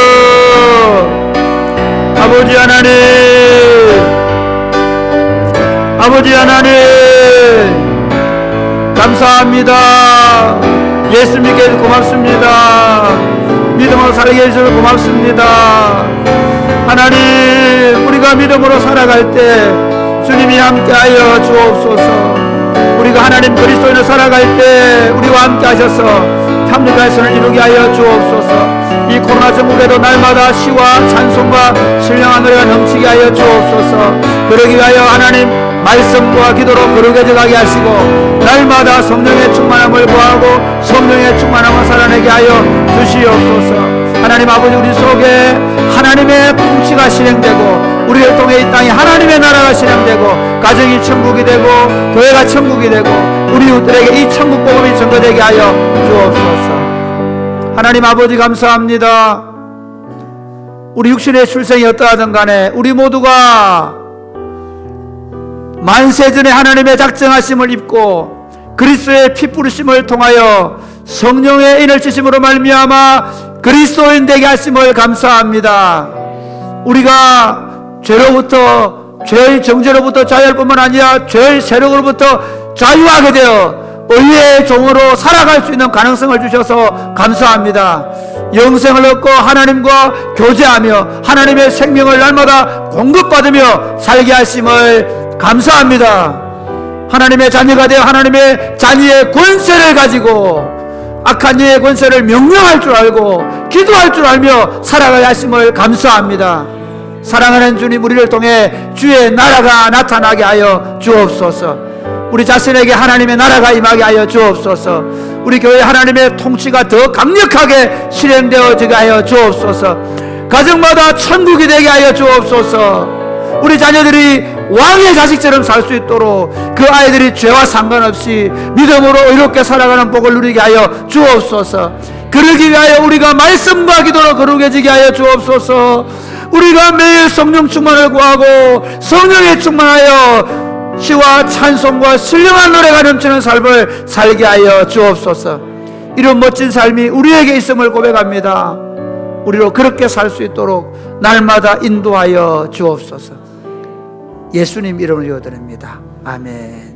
아버지 하나님, 아버지 하나님, 감사합니다. 예수 믿게 해주셔서 고맙습니다. 믿음으로 살게 해주셔서 고맙습니다. 하나님, 우리가 믿음으로 살아갈 때 주님이 함께하여 주옵소서. 우리가 하나님 그리스도인으로 살아갈 때 우리와 함께 하셔서 합력할 선을 이루게 하여 주옵소서. 이 코로나 전국에도 날마다 시와 찬송과 신령한 노래가 넘치게 하여 주옵소서. 그러기 위하여 하나님 말씀과 기도로 거룩해져 가게 하시고 날마다 성령의 충만함을 구하고 성령의 충만함을 살아내게 하여 주시옵소서. 하나님 아버지, 우리 속에 하나님의 통치가 실행되고 우리를 통해 이 땅에 하나님의 나라가 실행되고 가정이 천국이 되고 교회가 천국이 되고 우리 이웃들에게 이 천국 복음이 전거되게 하여 주옵소서. 하나님 아버지, 감사합니다. 우리 육신의 출생이 어떠하든 간에 우리 모두가 만세전에 하나님의 작정하심을 입고 그리스도의 피 뿌리심을 통하여 성령의 인을 주심으로 말미암아 그리스도인 되게 하심을 감사합니다. 우리가 죄로부터, 죄의 정죄로부터 자유할 뿐만 아니라 죄의 세력으로부터 자유하게 되어 의의 종으로 살아갈 수 있는 가능성을 주셔서 감사합니다. 영생을 얻고 하나님과 교제하며 하나님의 생명을 날마다 공급받으며 살게 하심을 감사합니다. 하나님의 자녀가 되어 하나님의 자녀의 권세를 가지고 악한 이의 권세를 명령할 줄 알고 기도할 줄 알며 살아가야 하심을 감사합니다. 사랑하는 주님, 우리를 통해 주의 나라가 나타나게 하여 주옵소서. 우리 자신에게 하나님의 나라가 임하게 하여 주옵소서. 우리 교회 하나님의 통치가 더 강력하게 실행되어지게 하여 주옵소서. 가정마다 천국이 되게 하여 주옵소서. 우리 자녀들이 왕의 자식처럼 살 수 있도록 그 아이들이 죄와 상관없이 믿음으로 의롭게 살아가는 복을 누리게 하여 주옵소서. 그러기 위하여 우리가 말씀과 기도로 거룩해지게 하여 주옵소서. 우리가 매일 성령 충만을 구하고 성령에 충만하여 시와 찬송과 신령한 노래가 넘치는 삶을 살게 하여 주옵소서. 이런 멋진 삶이 우리에게 있음을 고백합니다. 우리로 그렇게 살 수 있도록 날마다 인도하여 주옵소서. 예수님 이름으로 기도드립니다. 아멘.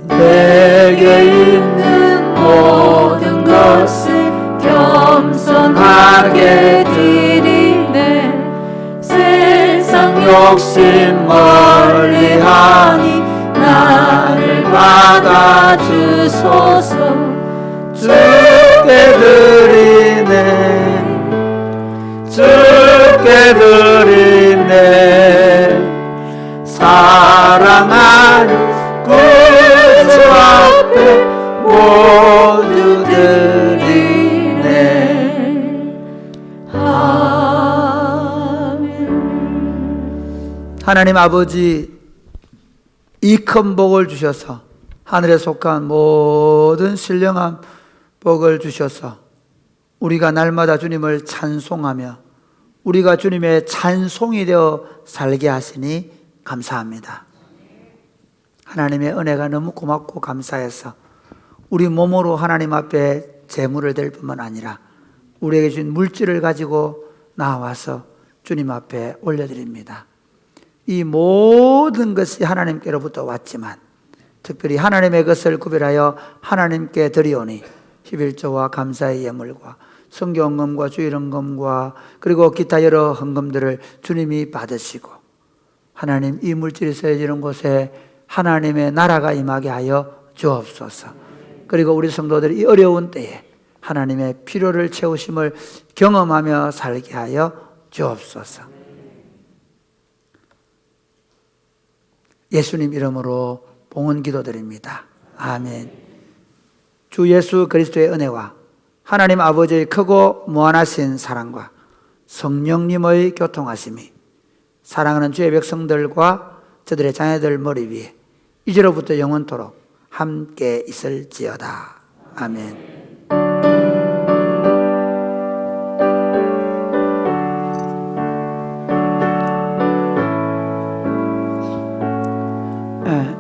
내게 있는 모든 것을 겸손하게 드리네. 세상 욕심 멀리하니 나를 받아주소서. 주께 드리네, 주께 드리네. 사랑하는 구주 앞에 모두 드리네. 아멘. 하나님 아버지, 이 큰 복을 주셔서 하늘에 속한 모든 신령한 복을 주셔서 우리가 날마다 주님을 찬송하며 우리가 주님의 찬송이 되어 살게 하시니 감사합니다. 하나님의 은혜가 너무 고맙고 감사해서 우리 몸으로 하나님 앞에 제물을 드릴 뿐만 아니라 우리에게 주신 물질을 가지고 나와서 주님 앞에 올려드립니다. 이 모든 것이 하나님께로부터 왔지만 특별히 하나님의 것을 구별하여 하나님께 드리오니 11조와 감사의 예물과 성경헌금과 주일헌금과 그리고 기타 여러 헌금들을 주님이 받으시고 하나님, 이 물질이 쓰여지는 곳에 하나님의 나라가 임하게 하여 주옵소서. 그리고 우리 성도들이 이 어려운 때에 하나님의 필요를 채우심을 경험하며 살게 하여 주옵소서. 예수님 이름으로 봉헌 기도드립니다. 아멘. 주 예수 그리스도의 은혜와 하나님 아버지의 크고 무한하신 사랑과 성령님의 교통하심이 사랑하는 주의 백성들과 저들의 자녀들 머리 위에 이제로부터 영원토록 함께 있을지어다. 아멘.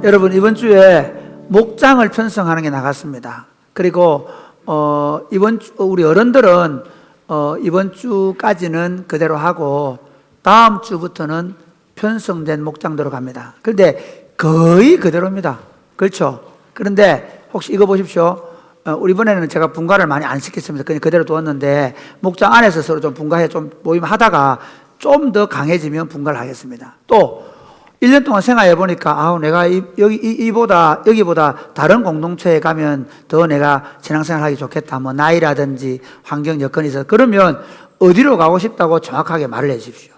여러분, 이번 주에 목장을 편성하는 게 나갔습니다. 그리고 우리 어른들은 이번 주까지는 그대로 하고 다음 주부터는 편성된 목장대로 갑니다. 그런데 거의 그대로입니다. 그렇죠? 그런데 혹시 이거 보십시오. 우리 이번에는 제가 분가를 많이 안 시켰습니다. 그냥 그대로 두었는데 목장 안에서 서로 좀 분가해 좀 모임하다가 좀 더 강해지면 분가를 하겠습니다. 또 1년 동안 생활해 보니까 내가 여기보다 다른 공동체에 가면 더 내가 신앙생활하기 좋겠다. 뭐 나이라든지 환경 여건이 있어서 그러면 어디로 가고 싶다고 정확하게 말을 해 주십시오.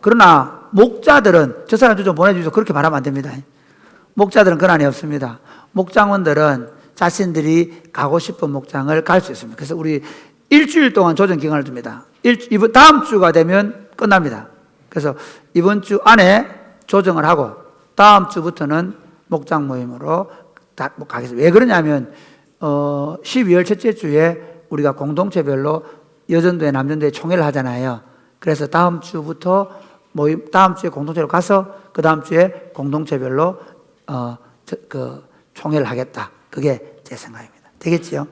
그러나 목자들은 저 사람 좀 보내주셔서 그렇게 말하면 안 됩니다. 목자들은 권한이 없습니다. 목장원들은 자신들이 가고 싶은 목장을 갈 수 있습니다. 그래서 우리 일주일 동안 조정 기간을 줍니다. 다음 주가 되면 끝납니다. 그래서 이번 주 안에 조정을 하고 다음 주부터는 목장 모임으로 가겠습니다. 왜 그러냐면 12월 첫째 주에 우리가 공동체별로 여전도회 남전도회 총회를 하잖아요. 그래서 다음 주부터 다음 주에 공동체로 가서 그 다음 주에 공동체별로 총회를 하겠다. 그게 제 생각입니다. 되겠지요?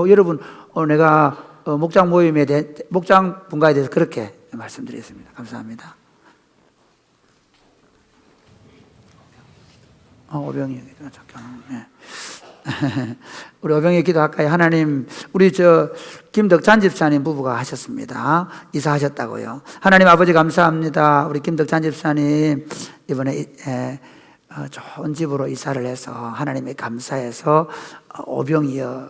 여러분, 내가 목장 모임에 대해 목장 분가에 대해서 그렇게 말씀드리겠습니다. 감사합니다. 오병이 네. 우리 오병이 기도할까요? 하나님, 우리 김덕찬 집사님 부부가 하셨습니다. 이사하셨다고요. 하나님 아버지 감사합니다. 우리 김덕찬 집사님 이번에 좋은 집으로 이사를 해서 하나님에 감사해서 오병이어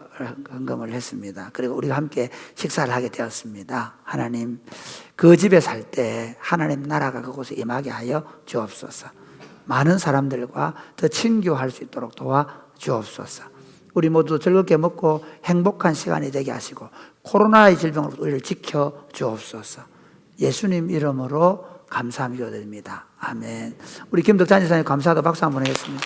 헌금을 했습니다. 그리고 우리가 함께 식사를 하게 되었습니다. 하나님, 그 집에 살 때 하나님 나라가 그곳에 임하게 하여 주옵소서. 많은 사람들과 더 친교할 수 있도록 도와 주옵소서. 우리 모두 즐겁게 먹고 행복한 시간이 되게 하시고 코로나의 질병으로부터 우리를 지켜 주옵소서. 예수님 이름으로 감사함 기도드립니다. 아멘. 우리 김덕찬 지사님 감사하다 박수 한번 하겠습니다.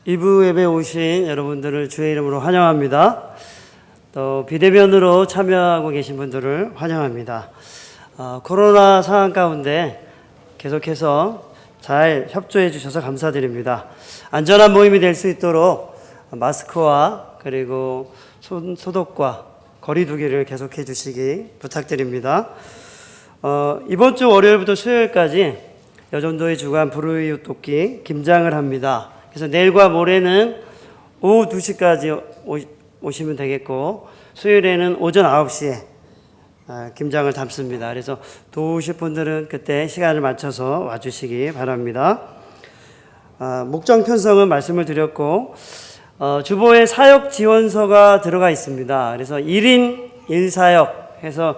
이부 예배 오신 여러분들을 주의 이름으로 환영합니다. 또 비대면으로 참여하고 계신 분들을 환영합니다. 코로나 상황 가운데 계속해서 잘 협조해 주셔서 감사드립니다. 안전한 모임이 될 수 있도록 마스크와 그리고 손 소독과 거리 두기를 계속해 주시기 부탁드립니다. 이번 주 월요일부터 수요일까지 여전도의 주간 불우이웃 돕기 김장을 합니다. 그래서 내일과 모레는 오후 2시까지 오시면 되겠고 수요일에는 오전 9시에 김장을 담습니다. 그래서 도우실 분들은 그때 시간을 맞춰서 와주시기 바랍니다. 목장 편성은 말씀을 드렸고 주보에 사역 지원서가 들어가 있습니다. 그래서 1인 1사역 해서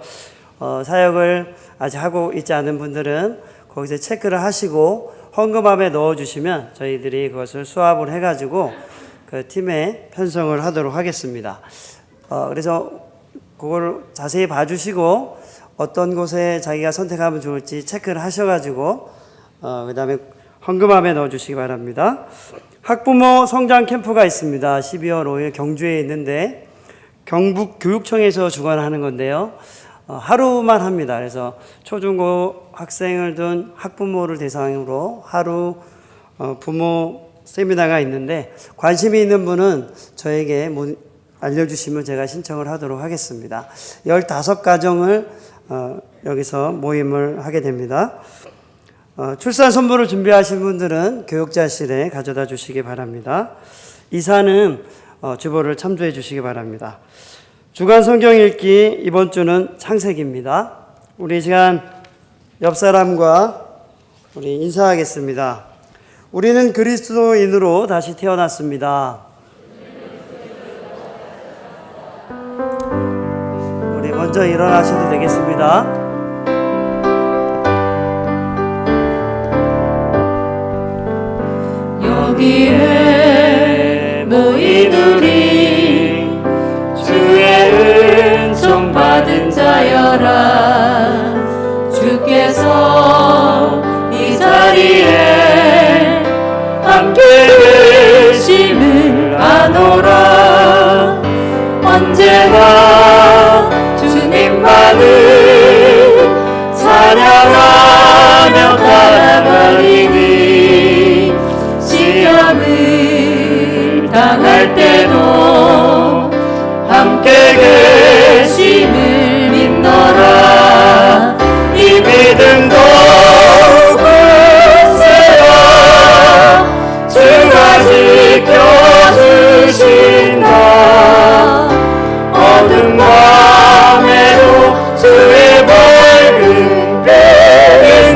사역을 아직 하고 있지 않은 분들은 거기서 체크를 하시고 헌금함에 넣어주시면 저희들이 그것을 수합을 해가지고 그 팀에 편성을 하도록 하겠습니다. 그래서 그걸 자세히 봐주시고 어떤 곳에 자기가 선택하면 좋을지 체크를 하셔가지고 그 다음에 헌금함에 넣어주시기 바랍니다. 학부모 성장 캠프가 있습니다. 12월 5일 경주에 있는데 경북교육청에서 주관하는 건데요. 하루만 합니다. 그래서 초중고 학생을 둔 학부모를 대상으로 하루 부모 세미나가 있는데 관심이 있는 분은 저에게 알려주시면 제가 신청을 하도록 하겠습니다. 15가정을 여기서 모임을 하게 됩니다. 출산 선물을 준비하신 분들은 교육자실에 가져다 주시기 바랍니다. 이사는 주보를 참조해 주시기 바랍니다. 주간 성경 읽기 이번 주는 창세기입니다. 우리 시간 옆 사람과 우리 인사하겠습니다. 우리는 그리스도인으로 다시 태어났습니다. 우리 먼저 일어나셔도 되겠습니다. 언제나 주님만을 찬양하며 따라가리니 시험을 당할 때도 함께 계심을 믿노라. 이 믿음도 굳세라. 주가 지켜주신다. 어둠 밤에도 주의 밝은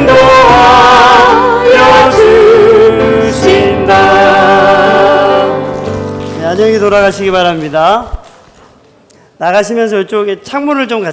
인도하여 주신다. 네, 안녕히 돌아가시기 바랍니다. 나가시면서 이쪽에 창문을 좀 같이